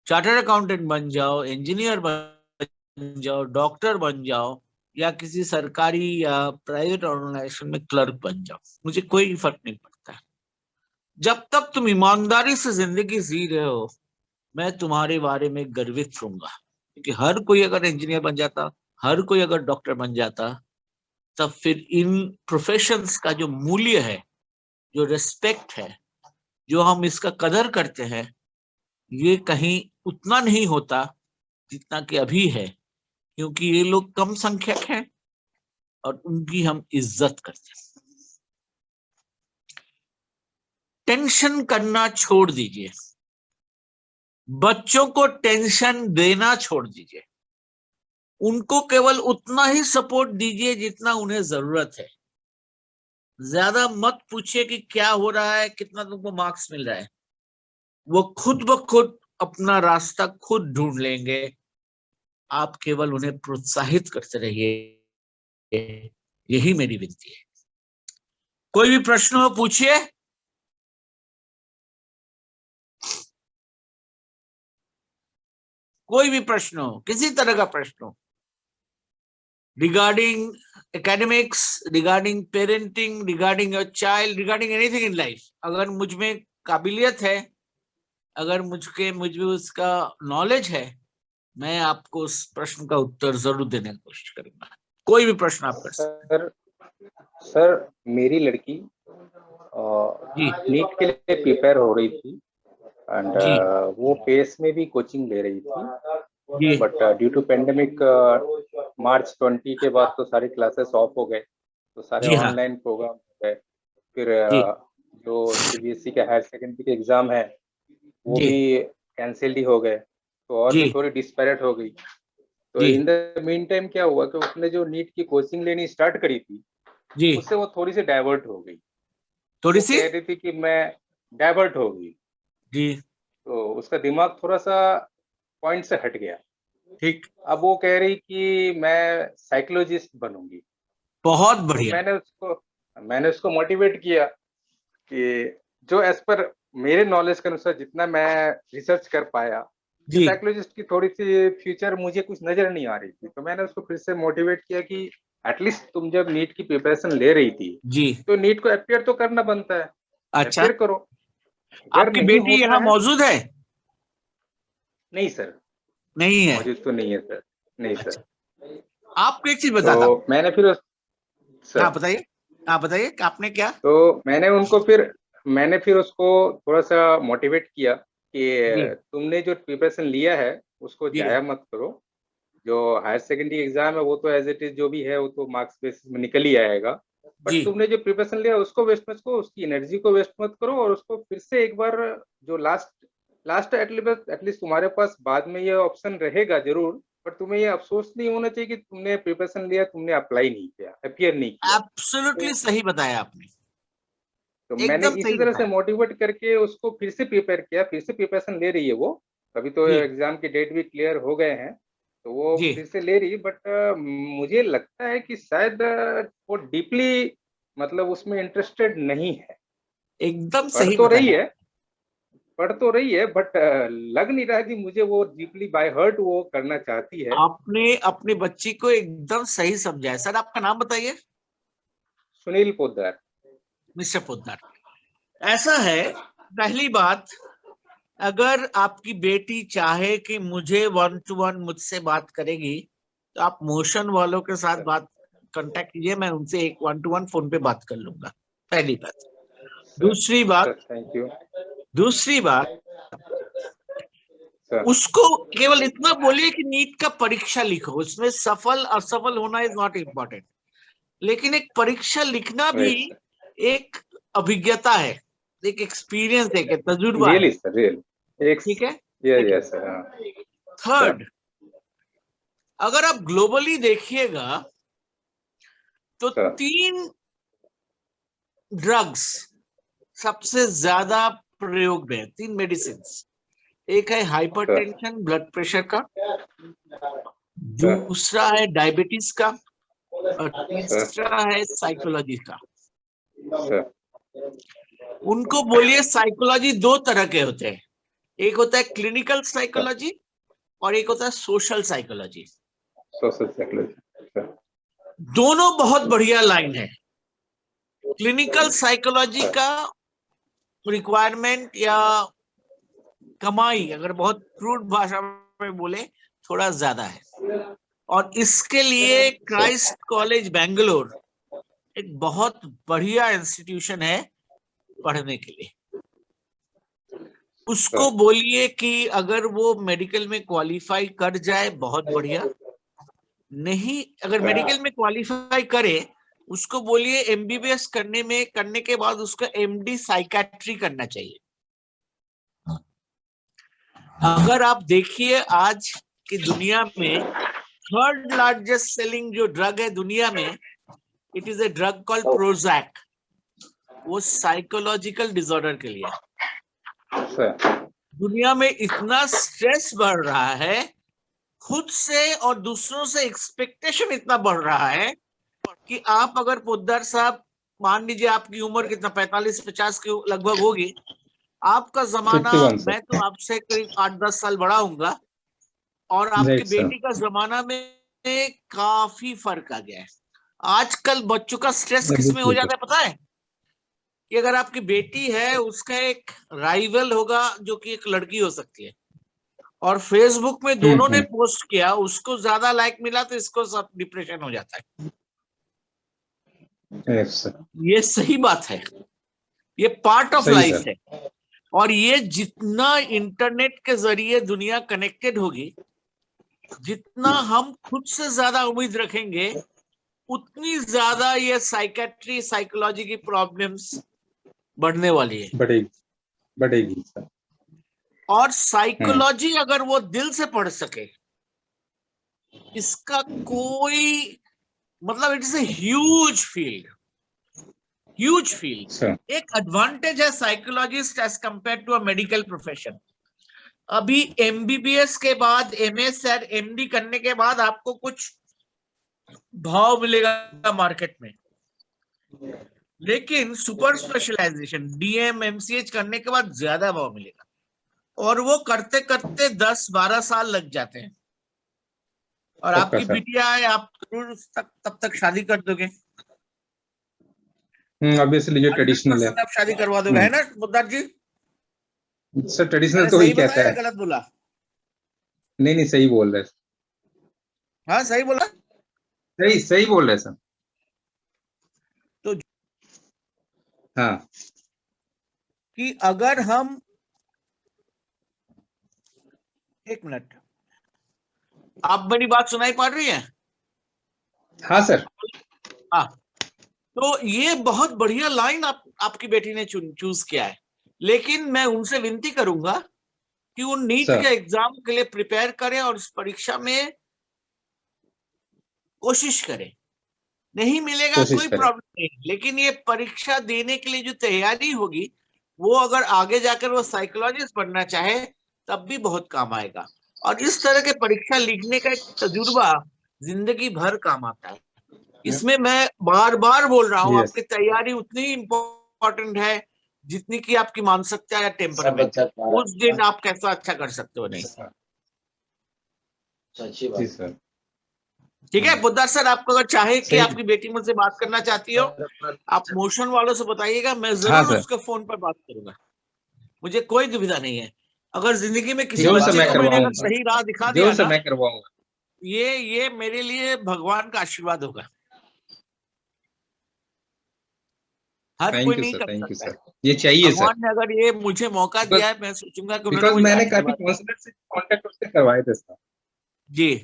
चार्टर्ड अकाउंटेंट बन जाओ, इंजीनियर बन जाओ, डॉक्टर बन जाओ, या किसी सरकारी या प्राइवेट ऑर्गेनाइजेशन में क्लर्क बन जाओ, मुझे कोई फर्क नहीं पड़ता। जब तक तुम ईमानदारी से जिंदगी जी रहे हो, मैं तुम्हारे बारे में गर्वित रहूंगा। क्योंकि हर कोई अगर इंजीनियर बन जाता, हर कोई अगर डॉक्टर बन जाता, तब फिर इन प्रोफेशंस का जो मूल्य है, जो रिस्पेक्ट है, जो हम इसका कदर करते हैं, ये कहीं उतना नहीं होता जितना कि अभी है। क्योंकि ये लोग कम संख्यक हैं और उनकी हम इज्जत करते हैं। टेंशन करना छोड़ दीजिए, बच्चों को टेंशन देना छोड़ दीजिए, उनको केवल उतना ही सपोर्ट दीजिए जितना उन्हें जरूरत है। ज्यादा मत पूछिए कि क्या हो रहा है, कितना तुमको मार्क्स मिल रहा है। वो खुद ब खुद अपना रास्ता खुद ढूंढ लेंगे। आप केवल उन्हें प्रोत्साहित करते रहिए, यही मेरी विनती है। कोई भी प्रश्न हो पूछिए। कोई भी प्रश्न हो, किसी तरह का प्रश्न हो, regarding academics, regarding parenting, regarding your child, regarding anything in life, अगर मुझ में काबिलियत है, अगर मुझ में उसका नॉलेज है, मैं आपको उस प्रश्न का उत्तर जरूर देने की कोशिश करूंगा। कोई भी प्रश्न आप कर सकते। सर मेरी लड़की जी नीट के लिए प्रिपेयर हो रही थी एंड जी वो पेस में भी कोचिंग ले रही थी, जी बट ड्यू टू पेंडेमिक मार्च 20 के बाद तो सारे क्लासेस ऑफ हो गए, तो सारे जी हाँ ऑनलाइन प्रोग्राम हो गए। फिर जी जो सीबीएसई का हायर सेकेंडरी के एग्जाम है वो जी भी कैंसिल्ड ही हो गए, तो और भी जी थोड़ी डिस्पैरेट हो गई। तो जी इन द मीन टाइम क्या हुआ कि उसने जो नीट की कोचिंग लेनी स्टार्ट करी थी, जी उससे वो थोड़ी सी डाइवर्ट हो गई। थोड़ी वो सी कह रही थी कि मैं डाइवर्ट हो गई, जी तो उसका दिमाग थोड़ा सा पॉइंट से हट गया। ठीक, अब वो कह रही कि मैं साइकोलॉजिस्ट बनूंगी। बहुत तो बढ़िया। मैंने उसको मोटिवेट किया कि जो एज पर मेरे नॉलेज के अनुसार जितना मैं रिसर्च कर पाया, जी साइकोलॉजिस्ट की थोड़ी सी फ्यूचर मुझे कुछ नजर नहीं आ रही थी, तो मैंने उसको फिर से मोटिवेट किया कि एटलीस्ट तुम जब नीट की प्रिपरेशन ले रही थी जी। तो नीट को अपियर तो करना बनता है, अच्छा, अपियर करो। अगर आपकी नहीं बेटी होता यहाँ है, मौजूद है? नहीं सर, नहीं है? मौजूद तो नहीं है सर, नहीं अच्छा, सर। आपको एक चीज बताता हूँ। तो मैंने फिर हाँ सर, बताइए, हाँ बताइए कि आपने क्या? तो मैंने फिर उसको थोड़ा सा मोटिवेट किया जी कि तुमने जो प्रिपरेशन लिया है उसको जी जाया मत करो। जो हायर सेकेंडरी एग्जाम है वो तो एज इट इज जो भी है वो तो मार्क्स बेसिस में निकल ही आएगा, जी। बट तुमने जो प्रिपरेशन लिया उसको वेस्ट मत करो, उसकी एनर्जी को वेस्ट मत करो, और उसको फिर से एक बार जो लास्ट लास्ट एटलीस्ट तुम्हारे पास बाद में ये ऑप्शन रहेगा जरूर, पर तुम्हें ये अफसोस नहीं होना चाहिए कि तुमने प्रिपरेशन लिया, तुमने अप्लाई नहीं किया, अपियर नहीं किया। एब्सोल्युटली तो सही बताया आपने, तो मैंने एकदम इसी सही तरह से बताया। मोटिवेट करके उसको फिर से प्रिपेयर किया, फिर से प्रिपरेशन ले रही है वो। अभी तो जी एग्जाम की डेट भी क्लियर हो गए हैं, तो वो जी। फिर से ले रही, बट मुझे लगता है कि शायद वो डीपली मतलब उसमें इंटरेस्टेड नहीं है। एकदम पढ़ सही तो रही बताया। है, पढ़ तो रही है, बट लग नहीं रहा कि मुझे वो डीपली बाय हर्ट वो करना चाहती है। आपने अपनी बच्ची को एकदम सही समझाया। सर आपका नाम बताइए। सुनील पोद्दार। मिस्टर पोद्दार, ऐसा है, पहली बात, अगर आपकी बेटी चाहे कि मुझे 1-to-1 मुझसे बात करेगी, तो आप मोशन वालों के साथ बात कांटेक्ट कीजिए, मैं उनसे एक 1-to-1 फोन पे बात कर लूंगा। पहली बात। दूसरी बात, थैंक यू दूसरी बात, सर। उसको केवल इतना बोलिए कि नीट का परीक्षा लिखो, उसमें सफल असफल होना इज नॉट इम्पोर्टेंट, लेकिन एक परीक्षा लिखना भी राइट सर, एक अभिज्ञता है, एक एक्सपीरियंस है, एक तजुर्बा है। रियली सर, रियल एक ठीक है, यस सर, हाँ सर। थर्ड, अगर आप ग्लोबली देखिएगा तो सर 3 ड्रग्स सबसे ज्यादा प्रयोग में है, 3 मेडिसिन। एक है हाइपरटेंशन ब्लड प्रेशर का, दूसरा है डायबिटीज का, और तीसरा है साइकोलॉजी का। सर उनको बोलिए साइकोलॉजी 2 तरह के होते हैं, एक होता है क्लिनिकल साइकोलॉजी और एक होता है social psychology. Social psychology sir. दोनों बहुत बढ़िया लाइन है। क्लिनिकल साइकोलॉजी का रिक्वायरमेंट या कमाई, अगर बहुत क्रूड भाषा में बोले, थोड़ा ज्यादा है, और इसके लिए क्राइस्ट कॉलेज बेंगलोर एक बहुत बढ़िया इंस्टीट्यूशन है पढ़ने के लिए। उसको बोलिए कि अगर वो मेडिकल में क्वालिफाई कर जाए बहुत बढ़िया, नहीं अगर मेडिकल में क्वालिफाई करे, उसको बोलिए एमबीबीएस करने के बाद उसको एमडी साइकेट्री करना चाहिए। अगर आप देखिए आज की दुनिया में 3rd लार्जेस्ट सेलिंग जो ड्रग है दुनिया में, it is a drug called Prozac, वो साइकोलॉजिकल डिसऑर्डर के लिए। दुनिया में इतना स्ट्रेस बढ़ रहा है, खुद से और दूसरों से एक्सपेक्टेशन इतना बढ़ रहा है कि आप अगर पोद्दार साहब, मान लीजिए आपकी उम्र कितना 45-50 के लगभग होगी, आपका जमाना, 51 मैं तो आपसे करीब 8-10 साल बड़ा हूंगा, और आपकी बेटी का जमाना में काफी फर्क आ गया है। आजकल बच्चों का स्ट्रेस किसमें हो जाता है पता है? कि अगर आपकी बेटी है, उसका एक राइवल होगा जो कि एक लड़की हो सकती है, और फेसबुक में दोनों ने पोस्ट किया, उसको ज्यादा लाइक मिला तो इसको सब डिप्रेशन हो जाता है। ये सही बात है, ये पार्ट ऑफ लाइफ है, और ये जितना इंटरनेट के जरिए दुनिया कनेक्टेड होगी, जितना हम खुद से ज्यादा उम्मीद रखेंगे, उतनी ज्यादा ये साइकेट्री साइकोलॉजी की प्रॉब्लम्स बढ़ने वाली है। बढ़ेगी सर। और साइकोलॉजी अगर वो दिल से पढ़ सके, इसका कोई मतलब, it is a huge field, huge field. एक एडवांटेज है psychologist as compared to a medical profession. अभी एमबीबीएस के बाद एमएस और एमडी करने के बाद आपको कुछ भाव मिलेगा मार्केट में, लेकिन सुपर स्पेशलाइजेशन डीएम एमसीएच करने के बाद ज्यादा भाव मिलेगा, और वो करते करते 10-12 साल लग जाते हैं। और पक्का आपकी सर। बिटिया है, आप जरूर तब तक शादी कर दोगे। ऑब्वियसली जो ट्रेडिशनल है 100% आप शादी करवा दोगे, है ना बुद्धार जी? सर, ट्रेडिशनल मैंने तो सही वही कहता बताया या है। गलत बोला? नहीं नहीं, सही बोल रहे हैं। हाँ सही बोला। सही सही बोल रहे हैं सर। तो हाँ कि अगर हम, एक मिनट, आप मेरी बात सुनाई पड़ रही है? हाँ सर। हाँ, तो ये बहुत बढ़िया लाइन आपकी बेटी ने चूज किया है। लेकिन मैं उनसे विनती करूंगा कि वो नीट सर। के एग्जाम के लिए प्रिपेयर करें और उस परीक्षा में कोशिश करें। नहीं मिलेगा कोशिश कोई करें। प्रॉब्लम नहीं, लेकिन ये परीक्षा देने के लिए जो तैयारी होगी, वो अगर आगे जाकर वो साइकोलॉजिस्ट बनना चाहे तब भी बहुत काम आएगा। और इस तरह के परीक्षा लिखने का एक तजुर्बा जिंदगी भर काम आता है। इसमें मैं बार बार बोल रहा हूँ, Yes. आपकी तैयारी उतनी इम्पोर्टेंट है जितनी कि आपकी मानसिकता या टेम्परामेंट। उस दिन आप कैसा अच्छा कर सकते हो नहीं। जी सर। ठीक है बुद्धार सर, आपको अगर चाहे कि सही। आपकी बेटी मुझसे बात करना चाहती हो, आप मोशन वालों से बताइएगा, मैं हाँ जरूर सर। उसके फोन पर बात करूंगा। मुझे कोई दुविधा नहीं है। अगर जिंदगी में किसी जरूर सर, बच्चे मैं को मैंने अगर करवाऊंगा। सही राह दिखा दिया जरूर सर, ना, मैं करवाऊंगा। ये मेरे लिए भगवान का आशीर्वाद होगा। हर कोई थैंक यू नहीं सर, कर थैंक यू सकता है। सर। ये चाहिए सर। भगवान ने अगर ये मुझे मौका दिया है, मैं सोचूंगा कि उन्होंने बिकॉज मुझे मैंने काफी आशीर्वाद दिया। काउंसलर से कांटेक्ट उससे करवाए थे सर। जी,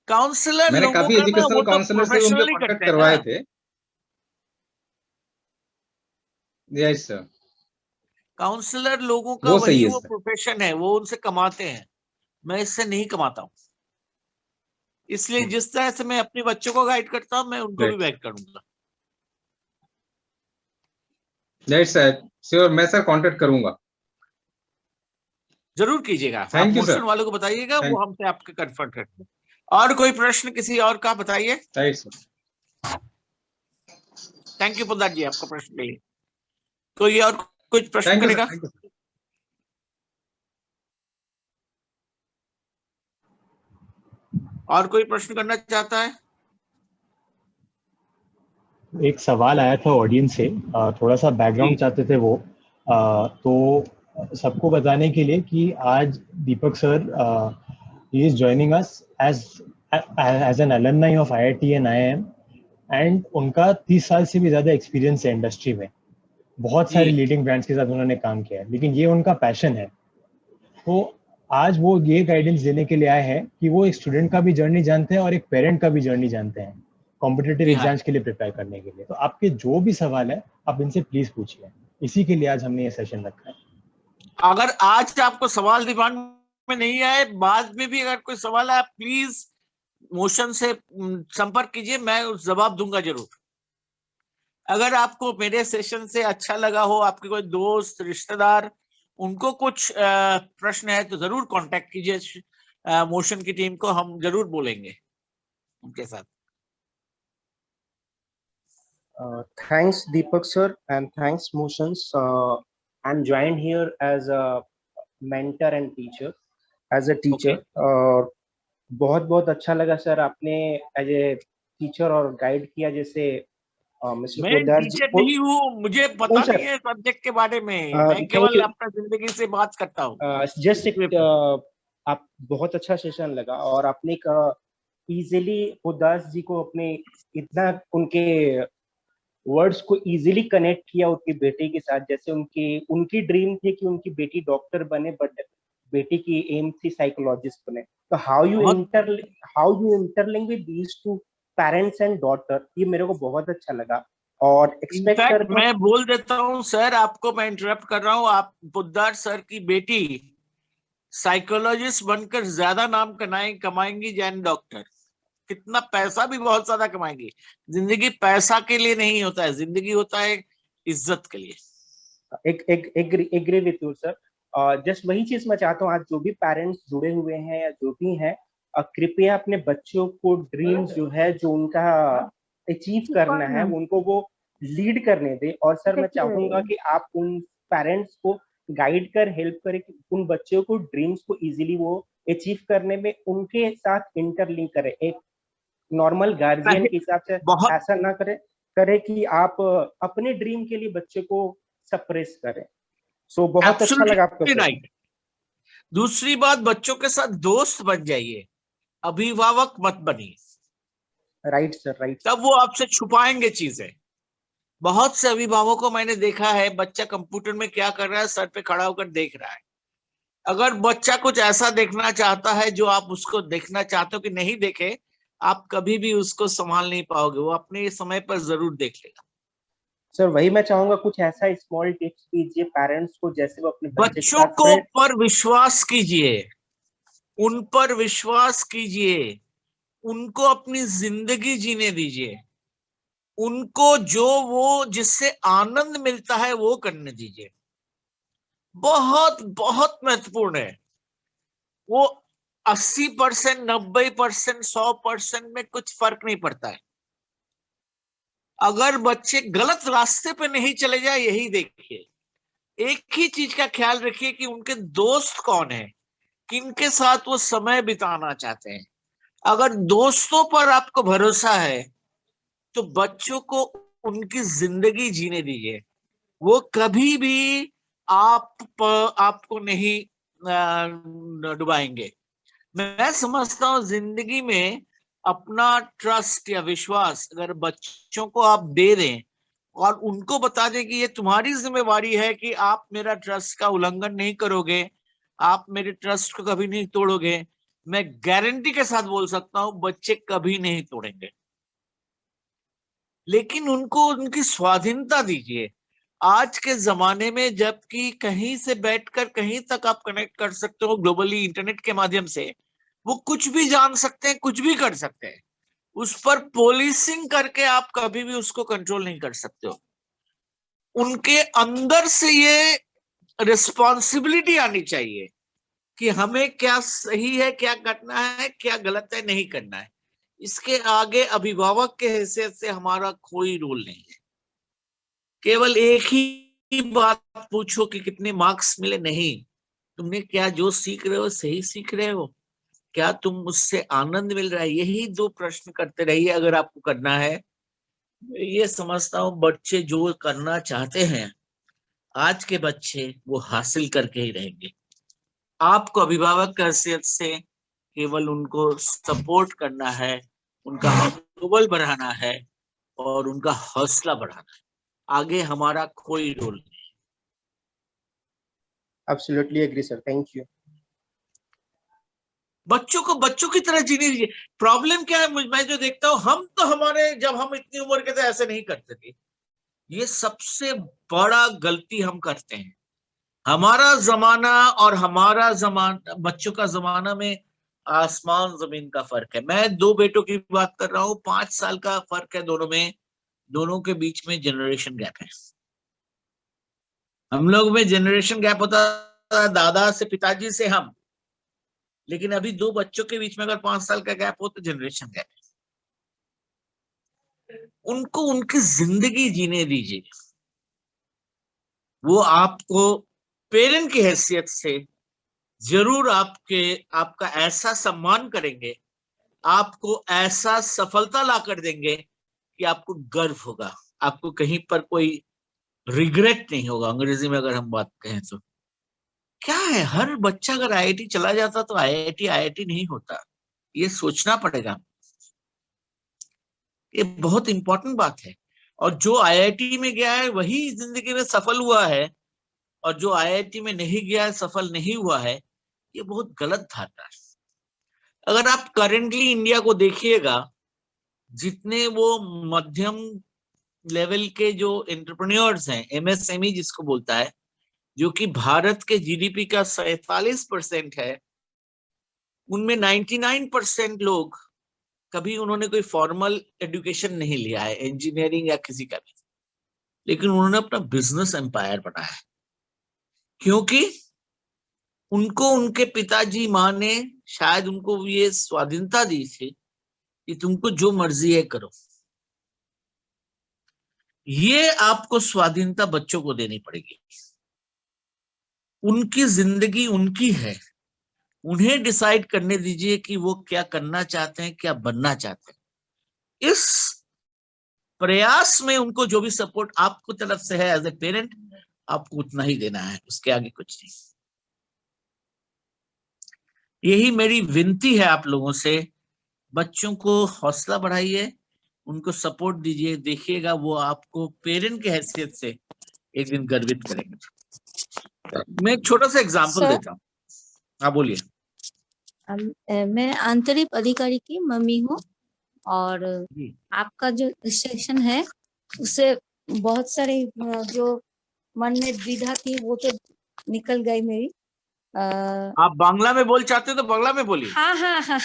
काउंसलर मैंने लोगों काफी का ना, वो एजुकेशनल तो काउंसलर से उनके प्रोफेशनली कांटेक्ट करते हैं करवाए ना। थे। Yes sir. काउंसलर लोगों का वो सही वही है वो सर। प्रोफेशन है, वो उनसे कमाते हैं। मैं इससे नहीं कमाता हूँ। इसलिए जिस तरह से मैं अपने बच्चों को गाइड करता हूँ, मैं उनको भी गाइड करूंगा। राइट सर, श्योर, मैं सर कांटेक्ट करूंगा। जरूर कीजिएगा। आप थैंक यू मोशन सर। वालों को बताइएगा, थैंक वो हमसे आपके कंफर्ट करते हैं। और कोई प्रश्न किसी और का बताइए। Right sir. थैंक यू प्रधान जी, आपका प्रश्न के लिए। कोई और कुछ प्रश्न थैंक यू सर। करेगा? Thank you sir. और कोई प्रश्न करना चाहता है? एक सवाल आया था ऑडियंस से, थोड़ा सा बैकग्राउंड जी। चाहते थे वो। तो सबको बताने के लिए कि आज Deepak sir he is joining us as an alumni of IIT and IIM, and उनका 30 साल से भी ज्यादा एक्सपीरियंस है इंडस्ट्री में। बहुत सारे जी, लीडिंग ब्रांड्स के साथ उन्होंने काम किया है, लेकिन ये उनका पैशन है। तो आज वो ये गाइडेंस देने के लिए आए हैं कि वो एक स्टूडेंट का भी जर्नी जानते हैं और एक पेरेंट का भी जर्नी जानते हैं, कॉम्पिटिटिव जी हाँ। एग्जाम्स के लिए प्रिपेयर करने के लिए। तो आपके जो भी सवाल है आप इनसे प्लीज पूछिए। इसी के लिए आज हमने ये सेशन रखा है। अगर आज आपको सवाल दिमाग में नहीं आए, बाद में भी अगर कोई सवाल है, आप प्लीज मोशन से संपर्क कीजिए, मैं उस जवाब दूंगा जरूर। अगर आपको मेरे सेशन से अच्छा लगा हो, आपके कोई दोस्त रिश्तेदार उनको कुछ प्रश्न है, तो जरूर कांटेक्ट कीजिए मोशन की टीम को, हम जरूर बोलेंगे उनके साथ। Thanks Deepak sir and thanks Motions. I'm joined here as a mentor and teacher, as a teacher. बहुत बहुत अच्छा लगा सर, आपने एज ए टीचर और गाइड किया। जैसे मिस्टर मैं पोद्दार जी टीचर नहीं हूँ, मुझे पता सर, नहीं है सब्जेक्ट के बारे में। मैं थैंक केवल यू। अपना जिंदगी से बात करता हूँ। जस्ट आप बहुत अच्छा सेशन लगा, और आपने इजीली पोद्दार जी को अपने इतना उनके वर्ड्स को इजीली कनेक्ट किया उनकी बेटी के साथ। जैसे उनकी ड्रीम थी कि उनकी बेटी डॉक्टर बने, बट बेटी की एम थी साइकोलॉजिस्ट बने। तो how you interlink with these two parents and daughter, ये मेरे को बहुत अच्छा लगा। और एक्सपेक्ट इनफैक्ट करता हूँ, मैं बोल देता हूँ सर, आपको मैं इंटरप्ट कर रहा हूँ, आप पोद्दार सर की बेटी साइकोलॉजिस्ट बनकर ज्यादा नाम कमाएंगी जैन डॉक्टर। कितना पैसा भी बहुत ज्यादा कमाएंगी। जिंदगी पैसा के लिए नहीं होता है, जिंदगी होता है इज्जत के लिए। Agree with you sir. Just वही चीज मैं चाहता हूँ, आज जो भी पेरेंट्स जुड़े हुए हैं या जो भी हैं, कृपया अपने बच्चों को ड्रीम जो है, जो उनका अचीव करना है, उनको वो लीड करने दें। और सर मैं देखिए, चाहूंगा कि आप उन पेरेंट्स को गाइड कर हेल्प करें कि उन बच्चों को ड्रीम्स को इजीली वो अचीव करने में उनके साथ इंटरलिंक करें। एक नॉर्मल गार्जियन के हिसाब से बहुत ऐसा ना करे कि आप अपने ड्रीम के लिए बच्चे को सप्रेस करें। सो बहुत अच्छा लगा आपको एब्सोल्युटली सर। राइट। दूसरी बात, बच्चों के साथ दोस्त बन जाइए, अभिभावक मत बनिए, राइट सर, राइट। तब वो आपसे छुपाएंगे चीजें। बहुत से अभिभावकों को मैंने देखा है, बच्चा कंप्यूटर में क्या कर रहा है सर पे खड़ा होकर देख रहा है। अगर बच्चा कुछ ऐसा देखना चाहता है जो आप उसको देखना चाहते हो कि नहीं देखे, आप कभी भी उसको संभाल नहीं पाओगे, वो अपने समय पर जरूर देख लेगा। सर वही मैं चाहूंगा, कुछ ऐसा स्मॉल टिप्स दीजिए पेरेंट्स को जैसे वो अपने बच्चे के बच्चों साथ को पर विश्वास कीजिए, उन पर विश्वास कीजिए, उनको अपनी जिंदगी जीने दीजिए, उनको जो वो जिससे आनंद मिलता है वो करने दीजिए। बहुत बहुत महत्वपूर्ण है। वो 80%, 90%, 100% में कुछ फर्क नहीं पड़ता है। अगर बच्चे गलत रास्ते पे नहीं चले जाए, यही देखिए। एक ही चीज का ख्याल रखिए कि उनके दोस्त कौन है, किनके साथ वो समय बिताना चाहते हैं। अगर दोस्तों पर आपको भरोसा है तो बच्चों को उनकी जिंदगी जीने दीजिए। वो कभी भी आपको नहीं डुबाएंगे। मैं समझता हूँ जिंदगी में अपना ट्रस्ट या विश्वास अगर बच्चों को आप दे दें और उनको बता दें कि ये तुम्हारी जिम्मेवारी है कि आप मेरा ट्रस्ट का उल्लंघन नहीं करोगे, आप मेरे ट्रस्ट को कभी नहीं तोड़ोगे, मैं गारंटी के साथ बोल सकता हूं बच्चे कभी नहीं तोड़ेंगे। लेकिन उनको उनकी स्वाधीनता दीजिए। आज के जमाने में जबकि कहीं से बैठकर कहीं तक आप कनेक्ट कर सकते हो ग्लोबली इंटरनेट के माध्यम से, वो कुछ भी जान सकते हैं, कुछ भी कर सकते हैं। उस पर पोलिसिंग करके आप कभी भी उसको कंट्रोल नहीं कर सकते हो। उनके अंदर से ये रिस्पॉन्सिबिलिटी आनी चाहिए कि हमें क्या सही है, क्या करना है, क्या गलत है, नहीं करना है। इसके आगे अभिभावक के हैसियत से हमारा कोई रोल नहीं है। केवल एक ही बात पूछो कि कितने मार्क्स मिले, नहीं, तुमने क्या जो सीख रहे हो सही सीख रहे हो, क्या तुम उससे आनंद मिल रहा है, यही दो प्रश्न करते रहिए। अगर आपको करना है, ये समझता हूँ बच्चे जो करना चाहते हैं, आज के बच्चे वो हासिल करके ही रहेंगे। आपको अभिभावक की हैसियत से केवल उनको सपोर्ट करना है, उनका मनोबल बढ़ाना है और उनका हौसला बढ़ाना है। आगे हमारा कोई रोल नहीं। Absolutely agree sir, thank you. बच्चों को बच्चों की तरह जीने दीजिए। प्रॉब्लम क्या है, मैं जो देखता हूँ, हम तो हमारे जब हम इतनी उम्र के थे ऐसे नहीं करते थे। ये सबसे बड़ा गलती हम करते हैं। हमारा जमाना और हमारा जमाना, बच्चों का जमाना में आसमान जमीन का फर्क है। मैं दो बेटों की बात कर रहा हूँ, 5 साल का फर्क है दोनों में। दोनों के बीच में जनरेशन गैप है। हम लोग में जनरेशन गैप होता था दादा से, पिताजी से हम, लेकिन अभी दो बच्चों के बीच में अगर 5 साल का गैप हो तो जनरेशन गैप है। उनको उनकी जिंदगी जीने दीजिए। वो आपको पेरेंट की हैसियत से जरूर आपका ऐसा सम्मान करेंगे, आपको ऐसा सफलता ला कर देंगे कि आपको गर्व होगा, आपको कहीं पर कोई रिग्रेट नहीं होगा। अंग्रेजी में अगर हम बात कहें तो क्या है, हर बच्चा अगर आईआईटी चला जाता तो आईआईटी नहीं होता। ये सोचना पड़ेगा, ये बहुत इंपॉर्टेंट बात है। और जो आईआईटी में गया है वही जिंदगी में सफल हुआ है, और जो आईआईटी में नहीं गया है, सफल नहीं हुआ है, ये बहुत गलत धारणा है। अगर आप करेंटली इंडिया को देखिएगा, जितने वो मध्यम लेवल के जो एंटरप्रेन्योर्स हैं, एमएसएमई जिसको बोलता है, जो कि भारत के जीडीपी का 47% है, उनमें 99% लोग कभी उन्होंने कोई फॉर्मल एजुकेशन नहीं लिया है, इंजीनियरिंग या किसी का भी, लेकिन उन्होंने अपना बिजनेस एम्पायर बनाया है। क्योंकि उनको उनके पिताजी माँ ने शायद उनको ये स्वाधीनता दी थी कि तुमको जो मर्जी है करो। ये आपको स्वाधीनता बच्चों को देनी पड़ेगी। उनकी जिंदगी उनकी है, उन्हें डिसाइड करने दीजिए कि वो क्या करना चाहते हैं, क्या बनना चाहते हैं। इस प्रयास में उनको जो भी सपोर्ट आपको तरफ से है एज ए पेरेंट, आपको उतना ही देना है, उसके आगे कुछ नहीं। यही मेरी विनती है आप लोगों से। बच्चों को हौसला बढ़ाइए, उनको सपोर्ट दीजिए, देखिएगा वो आपको पेरेंट की हैसियत से एक दिन गर्वित करेंगे। मैं एक छोटा सा एग्जांपल सर, देता हूँ। हाँ बोलिए। मैं आंतरिक अधिकारी की मम्मी हूँ और जी। आपका जो सेशन है उससे बहुत सारे जो मन में द्विधा थी वो तो निकल गई मेरी। आप बांग्ला में बोल चाहते हो तो बांग्ला में बोलिए। हाँ हाँ हाँ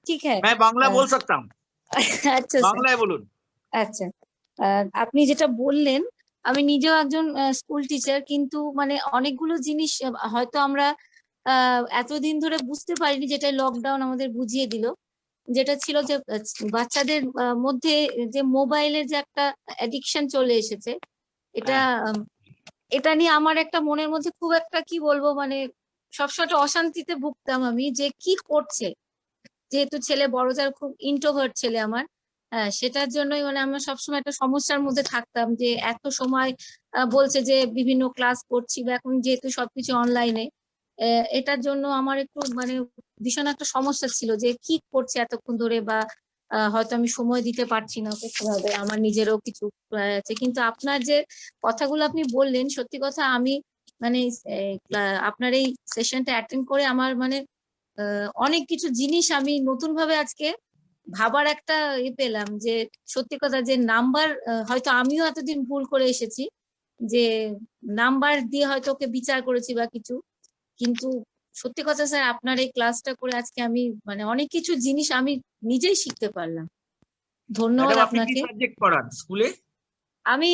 ठीक है। मैं बांग्ला बोल सकता हूँ। আচ্ছা স্যার, বাংলায় বলুন। আচ্ছা আপনি যেটা বললেন, আমি নিজেও একজন স্কুল টিচার, কিন্তু মানে অনেকগুলো জিনিস হয়তো আমরা এতদিন ধরে বুঝতে পারিনি, যেটা লকডাউন আমাদের বুঝিয়ে দিল। যেটা ছিল যে বাচ্চাদের মধ্যে যে মোবাইলের যে একটা অ্যাডিকশন চলে এসেছে, এটা এটা নিয়ে আমার একটা মনের মধ্যে খুব একটা কি বলবো, মানে সবসময় একটা অশান্তিতে ভুগতাম আমি, যে কি করছে। যেহেতু ছেলে বড়, যার খুব ইন্ট্রোভার্ট ছেলে আমার, সেটার জন্যই মানে আমরা সবসময় একটা সমস্যার মধ্যে থাকতাম যে এত সময় বলছে যে বিভিন্ন ক্লাস করছি, বা এখন যেহেতু সবকিছু অনলাইনে, এটার জন্য আমার একটু মানে ভীষণ একটা সমস্যা ছিল যে কি করছে এতক্ষণ ধরে, বা হয়তো আমি সময় দিতে পারছি না কোনোভাবে, আমার নিজেরও কিছু আছে। কিন্তু আপনার যে কথাগুলো আপনি বললেন, সত্যি কথা আমি মানে আপনার এই সেশনটা অ্যাটেন্ড করে আমার মানে অনেক কিছু জিনিস আমি নতুন ভাবে আজকে ভাবার একটা পেলাম, যে সত্যি কথা যে নাম্বার, হয়তো আমিও এতদিন ভুল করে এসেছি যে নাম্বার দিয়ে হয়তো ওকে বিচার করেছি বা কিছু। কিন্তু সত্যি কথা স্যার, আপনার এই ক্লাসটা করে আজকে আমি মানে অনেক কিছু জিনিস আমি নিজেই শিখতে পারলাম। ধন্যবাদ ম্যাডাম আপনি কি আপনাকে। সাবজেক্ট পড়ান স্কুলে? আমি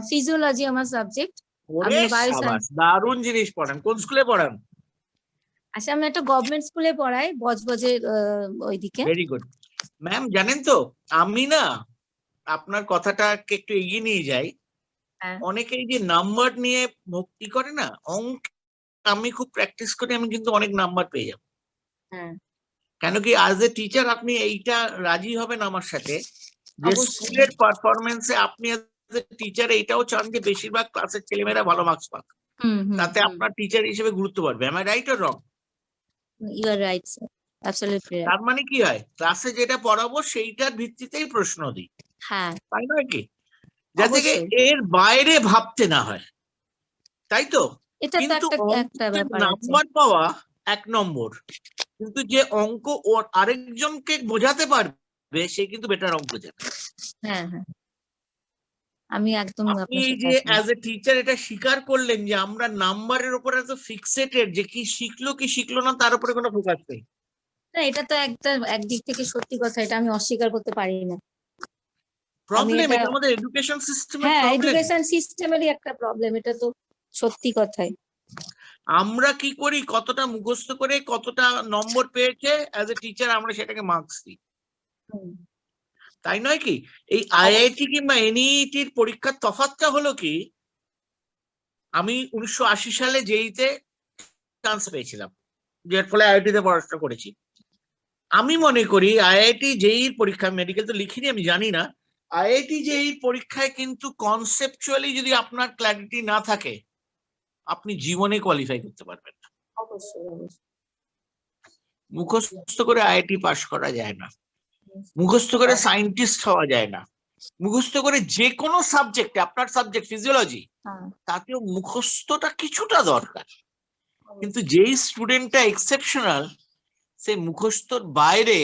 ফিজিওলজি আমার সাবজেক্ট। ওরে আমি বায়ো শাবাশ, সায়েন্স। দারুণ জিনিস পড়ান। কোন স্কুলে পড়ান? আচ্ছা, আমি একটা গভর্নমেন্ট স্কুলে পড়াই, বজবজের ওইদিকে। Very good. ম্যাম জানেন তো, আমি না আপনার কথাটাকে একটু এগিয়ে নিয়ে যাই। অনেকে এই যে নাম্বার নিয়ে ভক্তি করে না, অঙ্ক আমি খুব প্র্যাকটিস করি, আমি কিন্তু অনেক নাম্বার পেয়ে যাবো। কেন কি অ্যাজ এ টিচার আপনি এইটা রাজি হবেন আমার সাথে যে স্কুলের পারফরমেন্সে আপনি অ্যাজ এ টিচার এইটাও চান যে বেশিরভাগ ক্লাসের ছেলেমেয়েরা ভালো মার্কস পাক, তাতে আপনার টিচার হিসেবে গুরুত্ব বাড়বে। Am I right or wrong? You are right sir, absolutely right. তার মানে কি হয়, ক্লাসে যেটা পড়াবো সেইটার ভিত্তিতেই প্রশ্ন দিই, হ্যাঁ তাই নয় কি? যাতে অবশ্যই। এর বাইরে ভাবতে না হয়, তাই তো? এটা তো কিন্তু একটা ব্যাপার আছে। নাম্বার পাওয়া 1 নম্বর, কিন্তু যে অঙ্ক ওর আরেকজনকে বোঝাতে পারবে সে কিন্তু বেটার অঙ্ক জানে। হ্যাঁ হ্যাঁ, আমি একদম আপনি আপনার এই সাথে যে একমত। অ্যাজ এ টিচার এটা স্বীকার করলেন যে আমরা নাম্বারের উপর এত ফিক্সেটেড, যে কি শিখলো কি শিখলো না তার উপরে কোনো ফোকাস নেই। না, এটা তো একদিক থেকে সত্যি কথা, এটা আমি অস্বীকার করতে পারি না। প্রবলেম এটা আমাদের এডুকেশন সিস্টেমের হ্যাঁ, প্রবলেম। এডুকেশন সিস্টেমেরই একটা প্রবলেম, এটা তো সত্যি কথাই। আমরা কি করি, কতটা মুখস্থ করে কতটা নম্বর পেয়েছে অ্যাজ এ টিচার আমরা সেটাকে মার্কস দিই, তাই নয় কি? এই আইআইটি কিংবা এনইটির পরীক্ষার তফাৎটা হলো কি, আমি 1980 সালে জেইতে চান্স পেয়েছিলাম, যার ফলে আইআইটি তে পড়াশোনা করেছি। আমি মনে করি আইআইটি জেইর পরীক্ষা, মেডিকেল তো লিখিনি আমি জানি না, আইআইটি জেইর পরীক্ষায় কিন্তু কনসেপচুয়ালি যদি আপনার ক্ল্যারিটি না থাকে আপনি জীবনে কোয়ালিফাই করতে পারবেন না। অবশ্যই অবশ্যই। মুখস্থ করে আইআইটি পাস করা যায় না, মুখস্থ করে সায়েন্টিস্ট হওয়া যায় না, মুখস্থ করে যে কোনো সাবজেক্টে, আপনার সাবজেক্ট ফিজিওলজি, তাতেও মুখস্থটা কিছুটা দরকার। কিন্তু যেই স্টুডেন্টটা এক্সেপশনাল, সে মুখস্থর বাইরে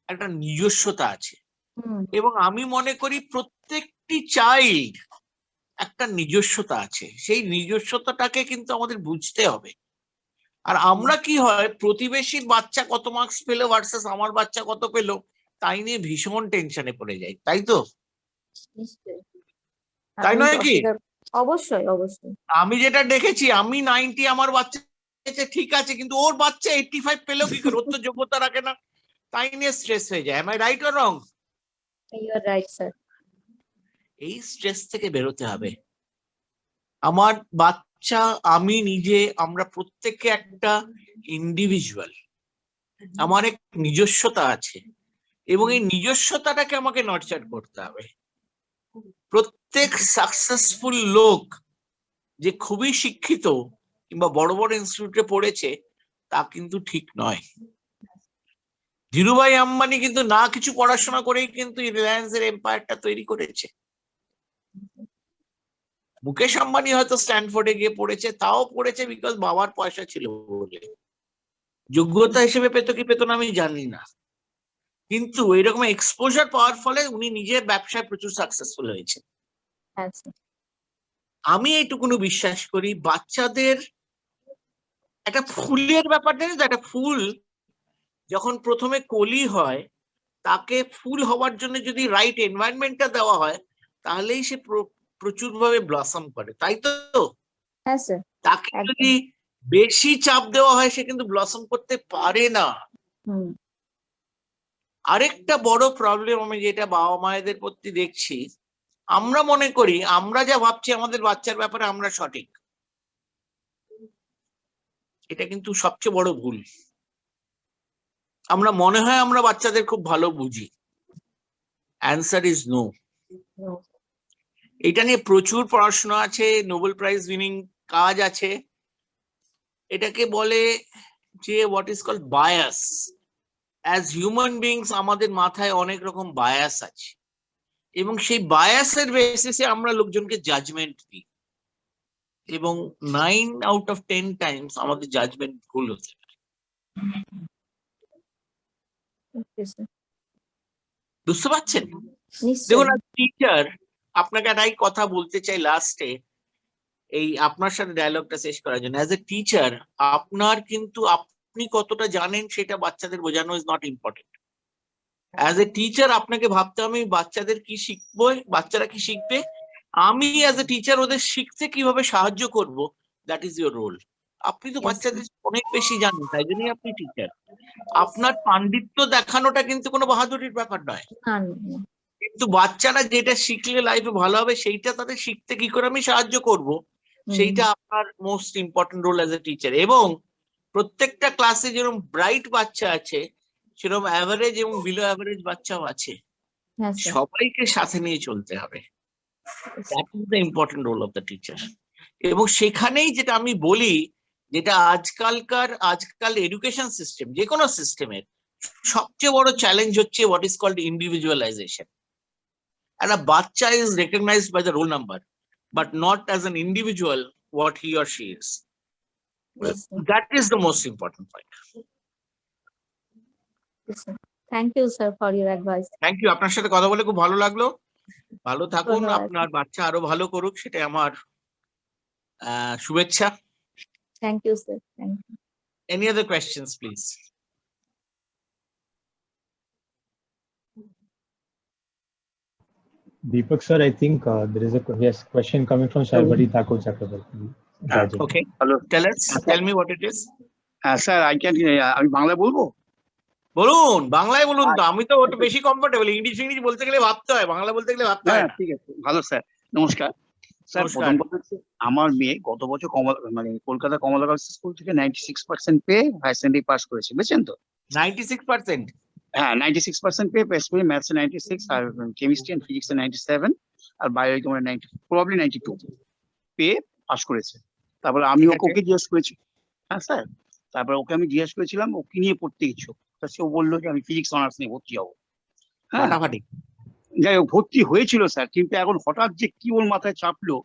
একটা নিজস্বতা আছে, এবং আমি মনে করি প্রত্যেকটি চাইল্ড একটা নিজস্বতা আছে, সেই নিজস্বতাটাকে কিন্তু আমাদের বুঝতে হবে। আর আমরা কি হয়, প্রতিবেশীর বাচ্চা কত মার্কস পেলো ভার্সেস আমার বাচ্চা কত পেলো, তাই নিয়ে ভীষণ টেনশনে পড়ে যাই, তাই তো? তাই নয় কি? অবশ্যই অবশ্যই। আমি যেটা দেখেছি, আমি 90 আমার বাচ্চা ঠিক আছে, কিন্তু ওর বাচ্চা 85 পেলো কি করে? ওর তো যোগ্যতা রাখে না, তাই নিয়ে স্ট্রেস হয়ে যায়। Am I right or wrong? You are right sir. এই স্ট্রেস থেকে বেরোতে হবে। আমার বাচ্চা, আমি নিজে, আমরা প্রত্যেকে একটা ইন্ডিভিজুয়াল, আমার এক নিজস্বতা আছে এবং এই নিজস্বতাটাকে আমাকে নর্চার করতে হবে। প্রত্যেক সাকসেসফুল লোক যে খুবই শিক্ষিত কিংবা বড় বড় ইনস্টিটিউটে পড়েছে তা কিন্তু ঠিক নয়। ধীরুভাই আম্বানি কিন্তু না কিছু পড়াশোনা করেই কিন্তু রিলায়েন্সের এম্পায়ারটা তৈরি করেছে। মুকেশ আম্বানি হয়তো স্ট্যানফোর্ডে গিয়ে পড়েছে, তাও পড়েছে বিকজ বাবার পয়সা ছিল বলে। যোগ্যতা হিসেবে পেত কি পেত না আমি জানি না, কিন্তু এরকম এক্সপোজার পাওয়ার ফলে উনি নিজে ব্যবসায় প্রচুর সাকসেসফুল হয়েছে। আমি এইটুকুনি বিশ্বাস করি, বাচ্চাদের একটা ফুলের ব্যাপার জানিস, একটা ফুল যখন প্রথমে কলি হয়, তাকে ফুল হওয়ার জন্য যদি রাইট এনভায়রনমেন্টটা দেওয়া হয় তাহলেই সে প্রচুর ভাবে ব্লসম করে, তাই তো? তাকে যদি বেশি চাপ দেওয়া হয় সে কিন্তু ব্লসম করতে পারে না। আরেকটা বড় প্রবলেম আমি যেটা বাবা মায়েদের প্রতি দেখছি, আমরা মনে করি আমরা যা ভাবছি আমাদের বাচ্চার ব্যাপারে আমরা সঠিক। এটা কিন্তু সবচেয়ে বড় ভুল। আমরা মনে হয় আমরা বাচ্চাদের খুব ভালো বুঝি। Answer is no. এটা নিয়ে প্রচুর পড়াশোনা আছে, নোবেল প্রাইজ উইনিং কাজ আছে। এটাকে বলে যে what is called bias. As human beings আমাদের মাথায় অনেক রকম বায়াস আছে এবং সেই বায়াসের বেসিসে আমরা লোকজনকে জাজমেন্ট দিই এবং 9 out of 10 টাইমস আমাদের জাজমেন্ট ভুল হতে পারে। বুঝতে পারছেন? দেখুন, টিচার, আপনাকে একটাই কথা বলতে চাই লাস্টে, এই আপনার সাথে ডায়ালগটা শেষ করার জন্য। অ্যাজ এ টিচার আপনার কিন্তু আপনি কতটা জানেন সেটা বাচ্চাদের বোঝানো is not important. As a teacher আপনাকে ভাবতে হবে বাচ্চাদের কি শিখবো, বাচ্চারা কি শিখবে, আমি অ্যাজ এ টিচার ওদের শিখতে কিভাবে সাহায্য করব, দ্যাট ইজ ইউর রোল। আপনি তো বাচ্চাদের অনেক বেশি জানেন, তাই জন্যই আপনি টিচার। আপনার পাণ্ডিত্য দেখানোটা কিন্তু কোনো বাহাদুরির ব্যাপার নয়, কিন্তু বাচ্চারা যেটা শিখলে লাইফে ভালো হবে সেইটা তাদের শিখতে কি করে আমি সাহায্য করব, সেইটা আপনার most important role as a teacher. এবং প্রত্যেকটা ক্লাসে যেরকম ব্রাইট বাচ্চা আছে সেরকম অ্যাভারেজ এবং বিলো অ্যাভারেজ বাচ্চাও আছে, সবাইকে সাথে নিয়ে চলতে হবে। That is the important role of the teacher. এবং সেখানেই যেটা আমি বলি, যেটা আজকাল এডুকেশন সিস্টেম, যে কোনো সিস্টেমের সবচেয়ে বড় চ্যালেঞ্জ হচ্ছে হোয়াট ইজ কল্ড ইন্ডিভিজুয়ালাইজেশন। একটা বাচ্চা is recognised by the roll number but not as an individual what he or she is. That is the most important point. Thank you sir for your advice. Thank you. আপনার সাথে কথা বলে খুব ভালো লাগলো। ভালো থাকুন, আপনার বাচ্চা আরো ভালো করুক, সেটাই আমার শুভেচ্ছা। Thank you sir. Thank you. Any other questions please? Deepak sir, I think there is a question coming from Sharvadi Thakur Chakrabarti. Okay, hello. Tell me what it is. Sir, I can. আমি বাংলা বলবো? বলুন, বাংলায় বলুন তো, আমি তো ওটা বেশি কমফোর্টেবল। ইংলিশ বলতে গেলে ভাবতে হয়, বাংলা বলতে গেলে ভাবতে হয়। ঠিক আছে, ভালো স্যার, নমস্কার। স্যার, প্রথম কথা হচ্ছে আমার মেয়ে গত বছর কলকাতা কমলা গার্লস স্কুল থেকে 96% পেয়ে হায়ার সেকেন্ডারি পাস করেছে, বুঝছেন তো? 96%? হ্যাঁ, 96% পেয়ে পাস করে, ম্যাথসে 96 আর কেমিস্ট্রি এন্ড ফিজিক্সে 97 আর বায়োলজি তোমার 92 পেয়ে পাস করেছে। তারপরে আমি ওকে জিজ্ঞেস করেছি, হ্যাঁ স্যার, তারপরে ওকে আমি জিজ্ঞেস করেছিলাম ও কি নিয়ে পড়তে ইচ্ছুক। ও বললো যে আমি ফিজিক্স অনার্স নিয়ে ভর্তি হবো। হ্যাঁ, যাই হোক, ভর্তি হয়েছিল স্যার, কিন্তু এখন হঠাৎ যে কি ওর মাথায় চাপলো,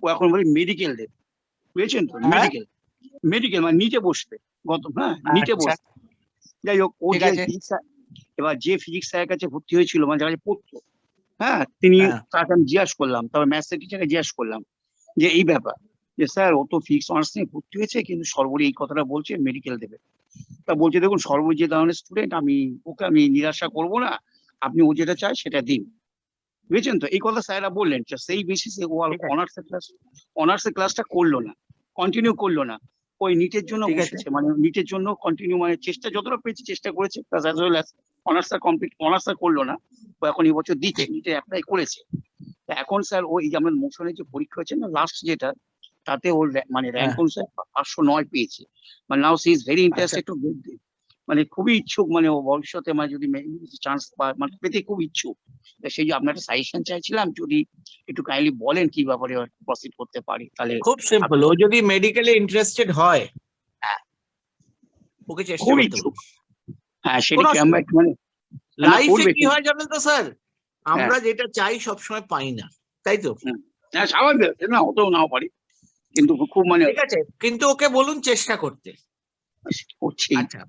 ও এখন বলে মেডিকেল দেবে, বুঝেছেন তো? মেডিকেল মানে নিচে বসবে, নিচে বসবে। যাই হোক, ও যে এবার যে ফিজিক্স স্যারের কাছে ভর্তি হয়েছিল, মানে যারা পড়তো, হ্যাঁ, তাকে আমি জিজ্ঞাসা করলাম, তারপর ম্যাথসের টিচারকে জিজ্ঞাসা করলাম যে এই ব্যাপার, যে স্যার ও তো ফিজিক্স অনার্স নিয়ে ভর্তি হয়েছে কিন্তু সর্বোপরি এই কথাটা বলছে মেডিকেল দেবে। তা বলছে দেখুন, সর্বোপরি যে ধরনের স্টুডেন্ট, আমি নিরাশা করব না, আপনি ও যেটা চায় সেটা দিন, বুঝেছেন তো? এই কথা স্যাররা বললেন। সেই বেসিসে ও অনার্সের ক্লাসটা করলো না, কন্টিনিউ করলো না, ওই নিটের জন্য বসেছে, মানে নিটের জন্য কন্টিনিউ, মানে চেষ্টা যতটা পেয়েছে চেষ্টা করেছে, প্লাস অ্যাজ ওয়েল অ্যাজ অনার্সটা করলো না। ও এখন এই বছর দিচ্ছে, নিটে অ্যাপ্লাই করেছে। এখন স্যার ওই যে আমার মোশনের যে পরীক্ষা হয়েছে না লাস্ট যেটা, তাতে ওর মানে র্যাঙ্ক অনুসারে 509 পেয়েছে। মানে now she is very interested to get, মানে খুবই ইচ্ছুক, মানে ও ভবিষ্যতে মানে যদি চান্স পায় মানে পেতে খুব ইচ্ছুক। সেই যে আপনার সাজেশন চাইছিলাম, যদি একটু কাইন্ডলি বলেন কি ব্যাপারে প্রসিড করতে পারি তাহলে। খুব সিম্পল, ও যদি মেডিকেলে ইন্টারেস্টেড হয়, হ্যাঁ ওকে চেষ্টা খুব করতে ইচ্ছুক। বলুন। হ্যাঁ সেটা কি আমরা একটু মানে লাইফে কি হয় জানেন তো স্যার, আমরা যেটা চাই সবসময় পাই না, তাই তো? হ্যাঁ স্বাভাবিক না, ওটাও নাও পারি, কিন্তু খুব মানে ঠিক আছে, কিন্তু ওকে বলুন চেষ্টা করতে। করছি। আচ্ছা,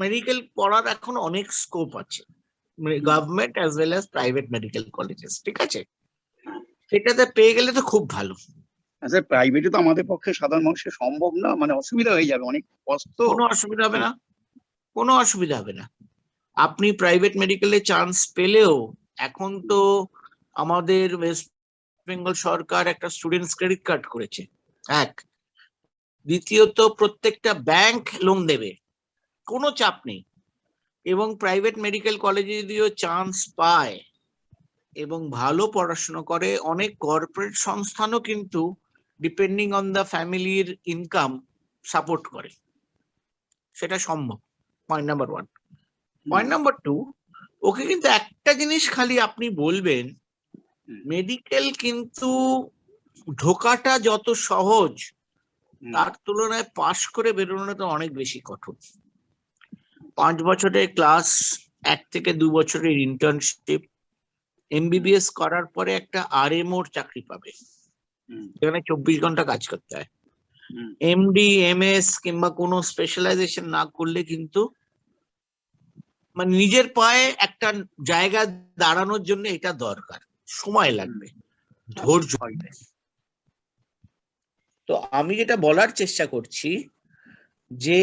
মেডিকেল পড়ার এখন অনেক স্কোপ আছে, government as well as private medical colleges, ঠিক আছে? সেটাতে পেয়ে গেলে তো খুব ভালো। স্যার প্রাইভেটে তো আমাদের পক্ষে সাধারণ মানুষের সম্ভব না, মানে অসুবিধা হয়ে যাবে, অনেক কষ্ট। কোনো অসুবিধা হবে না, কোনো অসুবিধা হবে না। আপনি প্রাইভেট মেডিকেলে চান্স পেলেও এখন তো আমাদের ওয়েস্ট বেঙ্গল সরকার একটা স্টুডেন্টস ক্রেডিট কার্ড করেছে, এক। দ্বিতীয়ত প্রত্যেকটা ব্যাংক লোন দেবে, কোনো চাপ নেই। এবং প্রাইভেট মেডিকেল কলেজে যদিও চান্স পায় এবং ভালো পড়াশোনা করে, অনেক কর্পোরেট সংস্থানও কিন্তু ডিপেন্ডিং অন দ্য ফ্যামিলির ইনকাম সাপোর্ট করে, সেটা সম্ভব। Point number 1। পয়েন্ট নাম্বার 2, ওকে কিন্তু একটা জিনিস খালি আপনি বলবেন, মেডিকেল কিন্তু ঢোকাটা যত সহজ তার তুলনায় পাশ করে বেরোনোটা অনেক বেশি কঠোর। 5 বছরের ক্লাস, 1 থেকে 2 বছরের ইন্টার্নশিপ, এমবিবিএস করার পরে একটা আরএমওর চাকরি পাবে, যেখানে 24 ঘন্টা কাজ করতে হয়। এমডি, এমএস কিংবা কোনো স্পেশালাইজেশন না করলে কিন্তু মানে নিজের পায়ে একটা জায়গা দাঁড়ানোর জন্য এটা দরকার, সময় লাগবে, ধৈর্য লাগবে। তো আমি যেটা বলার চেষ্টা করছি যে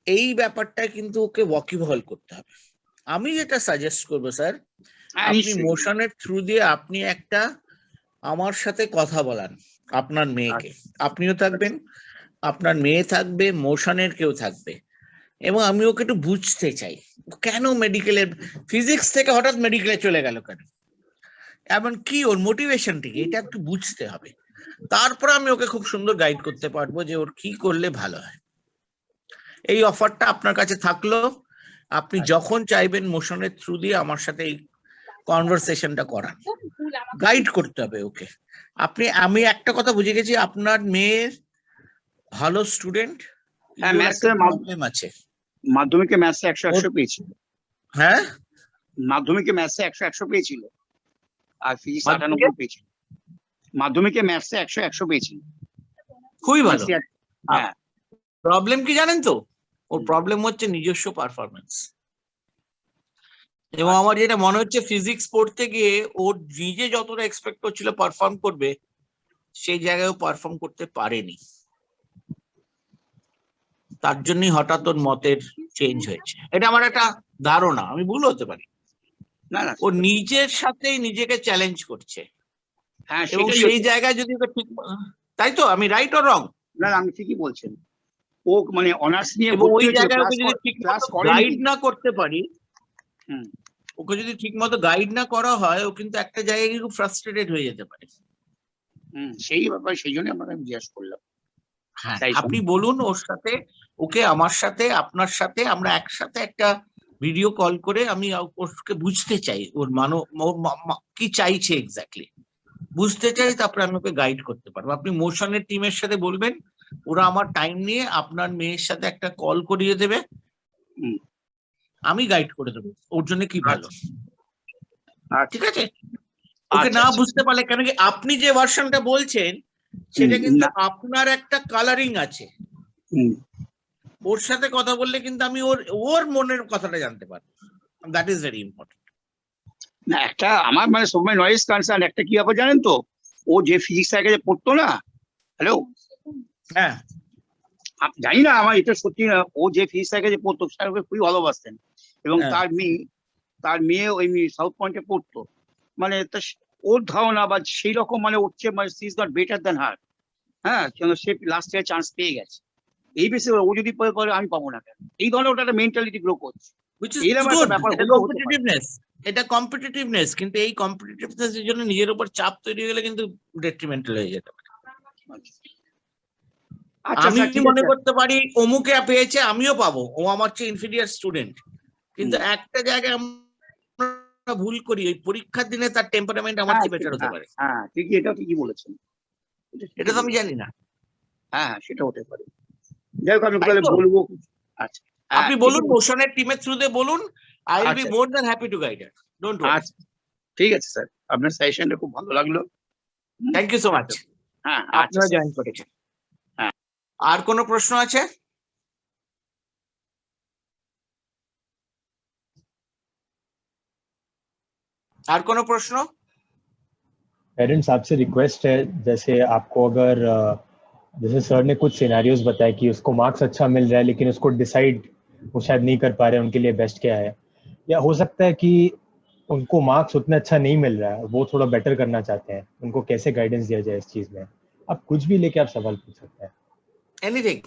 এই ব্যাপারটা কিন্তু ওকে ওয়াকিবহাল করতে হবে। আমি যেটা সাজেস্ট করবো স্যার, আপনি মোশনের থ্রু দিয়ে আপনি একটা আমার সাথে কথা বলান, আপনার মেয়েকে, আপনিও থাকবেন, আপনার মেয়ে থাকবে, মোশনের কেউ থাকবে, এবং আমি ওকে একটু বুঝতে চাই কেন মেডিকেলের ফিজিক্স থেকে হঠাৎ মেডিকেলে চলে গেল কেন, এমন কি ওর মোটিভেশনটা কি, এটা একটু বুঝতে হবে। তারপর আমি ওকে খুব সুন্দর গাইড করতে পারবো যে ওর কি করলে ভালো হয়। এই অফারটা আপনার কাছে থাকলো, আপনি যখন চাইবেন মোশনের থ্রু দিয়ে আমার সাথে এই কনভারসেশনটা করান, গাইড করতে হবে ওকে। আমি একটা কথা বুঝে গেছি, আপনার মেয়ের ভালো স্টুডেন্ট, প্রবলেম আছে। মাধ্যমিকে ম্যাথসে 100 পেয়েছিল। হ্যাঁ, মাধ্যমিকে ম্যাথসে 100 পেয়েছিল, আর ফিজিক্স 98 পেয়েছিল। মাধ্যমিকে ম্যাথসে 100 পেয়েছিল, খুবই ভালো। হ্যাঁ, প্রবলেম কি জানেন তো, ওর প্রবলেম হচ্ছে নিজস্ব পারফরমেন্স। এবং আমার যেটা মনে হচ্ছে ফিজিক্স পড়তে গিয়ে ওর নিজে যতটা এক্সপেক্ট করছিল পারফর্ম করবে, সেই জায়গায় পারফর্ম করতে পারেনি, তার জন্যই হঠাৎ ওর মতের চেঞ্জ হয়েছে। এটা আমার একটা ধারণা, আমি ভুল হতে পারি। না না, ও নিজের সাথেই নিজেকে চ্যালেঞ্জ করছে, হ্যাঁ এবং সেই জায়গায় যদি ঠিক, তাই তো? আমি রাইট অর রং? না না, আপনি ঠিকই বলছেন। ও মানে অনার্স নিয়ে ওই জায়গায় ওকে যদি ঠিকমতো গাইড না করতে পারি, ওকে যদি ঠিকমতো গাইড না করা হয়, ও কিন্তু একটা জায়গায় খুব ফ্রাস্ট্রেটেড হয়ে যেতে পারে। সেই ব্যাপারে সেই জন্য আপনাকে জিজ্ঞাসা করলাম। হ্যাঁ, আপনি বলুন ওর সাথে, ওকে আমার সাথে, আপনার সাথে, আমরা একসাথে একটা ভিডিও কল করে আমি ওকে বুঝতে চাই, ওর কি চাইছে এক্স্যাক্টলি বুঝতে চাই, তারপরে আমি ওকে গাইড করতে পারবো। আপনি মোশনের টিমের সাথে বলবেন, ওরা আমার টাইম নিয়ে আপনার মেয়ের সাথে একটা কল করিয়ে দেবে, আমি গাইড করে দেবো ওর জন্য কি ভালো। ঠিক আছে? ওকে না বুঝতে পারলে, কেন কি আপনি যে ভার্সনটা বলছেন সেটা কিন্তু আপনার একটা কালারিং আছে, ওর সাথে কথা বললে কিন্তু আমি ওর মনের কথাটা জানতে পারবো। That is very important. না, একটা আমার মানে সময় নয়েজ কনসার্ন একটা কি ব্যাপার জানেন তো, ও যে ফিজিক্স থেকে পড়তো না, হ্যালো, হ্যাঁ জানি না আমার এটা সত্যি না, ও যে ফিজিক্স থেকে পড়তো স্যারকে খুবই ভালোবাসতেন, এবং তার মেয়ে ওই সাউথ পয়েন্টে পড়তো, মানে ওর ধারণা বা সেই রকম মানে উঠছে, মানে she is not better than her. হ্যাঁ, কেন সে লাস্ট ইয়ার চান্স পেয়ে গেছে, এই বেশি ও যদি পরে আমি পাবো না কেন, এই ধরনের ওটা একটা মেন্টালিটি গ্রো করছে, which is এরকম good. একটা ব্যাপার এটা হলেও হতে পারে। competitiveness, এটা competitiveness, কিন্তু এই competitiveness এর জন্য নিজের উপর চাপ তৈরি হয়ে গেলে কিন্তু detrimental হয়ে যেতে পারে। আচ্ছা আমি স্যার, ঠিক মনে আছে। করতে পারি অমুকে পেয়েছে আমিও পাবো, ও আমার চেয়ে ইনফিরিয়ার স্টুডেন্ট, কিন্তু একটা জায়গায় আমরা ভুল করি, ওই পরীক্ষার দিনে তার টেম্পারামেন্ট আমার হ্যাঁ চেয়ে বেটার হতে পারে। হ্যাঁ ঠিকই, এটা ঠিকই বলেছেন। এটা তো আমি জানি না। হ্যাঁ সেটা হতে পারে। যাই হোক আমি তাই তাহলে তো? বলবো। আচ্ছা আপনি বলুন, মোশনের টিমের থ্রুতে বলুন, আই উইল বি আচ্ছা more than happy to guide it, don't worry. আচ্ছা ঠিক আছে স্যার, আপনার সাজেশনটা খুব ভালো লাগলো। Thank you so much. হ্যাঁ আচ্ছা আপনারা স্যার। জয়েন করেছেন। হ্যাঁ। আর কোনো প্রশ্ন আছে? আর কোনো প্রশ্ন? पेरेंट्स आपसे रिक्वेस्ट है, जैसे आपको अगर जैसे सर ने कुछ सिनेरियोज बताए कि उसको मार्क्स अच्छा मिल रहा है लेकिन उसको डिसाइड वो शायद नहीं कर पा रहे हैं उनके लिए बेस्ट क्या है, या हो सकता है कि उनको मार्क्स उतना अच्छा नहीं मिल रहा है, वो थोड़ा बेटर करना चाहते हैं, उनको कैसे गाइडेंस दिया जाए इस चीज में? आप कुछ भी लेके आप सवाल पूछ सकते हैं। एनीथिंग।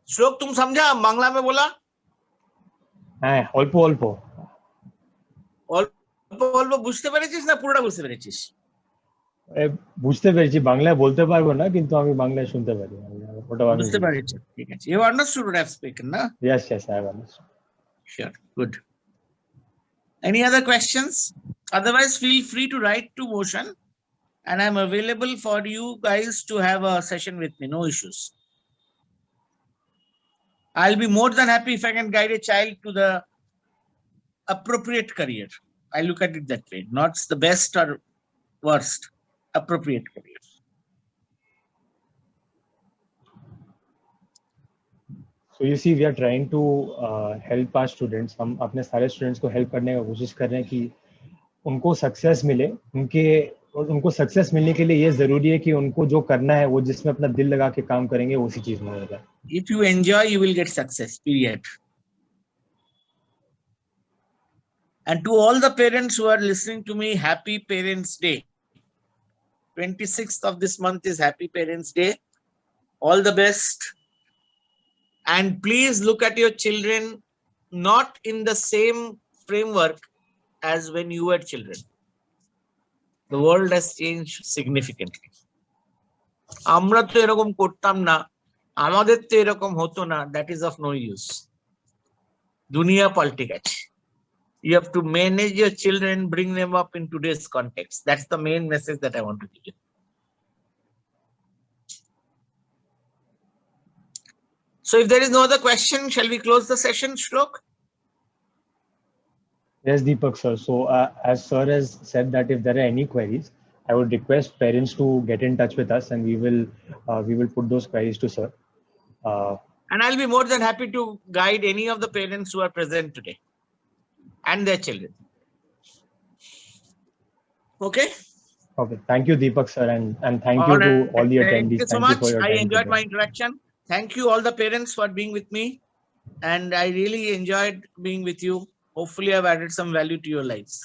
श्लोक तुम समझा? बांग्ला में बोला? হ্যাঁ, অল্প অল্প অল্প অল্প বুঝতে পেরেছিস না পুরোটা বুঝতে পেরেছিস? বুঝতে পেরেছি, বাংলায় বলতে পারবো না কিন্তু আমি বাংলায় শুনতে পারি। বুঝতে পেরেছি, ঠিক আছে। You understood what I have spoken, না? Yes, yes, I have understood. Sure, good. Any other questions? Otherwise, feel free to write to Motion, and I'm available for you guys to have a session with me, no issues. I'll be more than happy if I can guide a child to the appropriate career. I look at it that way, not the best or worst, appropriate career. So you see, we are trying to help our students. हम अपने सारे students को help करने का कोशिश कर रहे हैं कि उनको सक्सेस मिले। उनको सक्सेस मिलने के लिए ये जरूरी है कि उनको जो करना है वो जिसमें अपना दिल लगा के काम करेंगे उसी चीज में होगा। If you enjoy, you will get success, period. And to all the parents who are listening to me, happy Parents Day. 26th of this month is Happy Parents Day. All the best. And please look at your children not in the same framework as when you were children. The world has changed significantly. আমরা তো এরকম করতাম না, আমাদের তো এরকম হতো না, that is of no use. দুনিয়া পাল্টে গেছে। You have to manage your children, bring them up in today's context. That's the main message that I want to give you. So if there is no other question, shall we close the session, Shlok? Yes, Deepak sir. So as sir has said that if there are any queries, I would request parents to get in touch with us and we will put those queries to sir. And I'll be more than happy to guide any of the parents who are present today and their children. Okay? Okay. Thank you, Deepak sir, and thank you to all the attendees. Thank you so much. I enjoyed my interaction. Thank you all the parents for being with me. And I really enjoyed being with you. Hopefully I've added some value to your lives.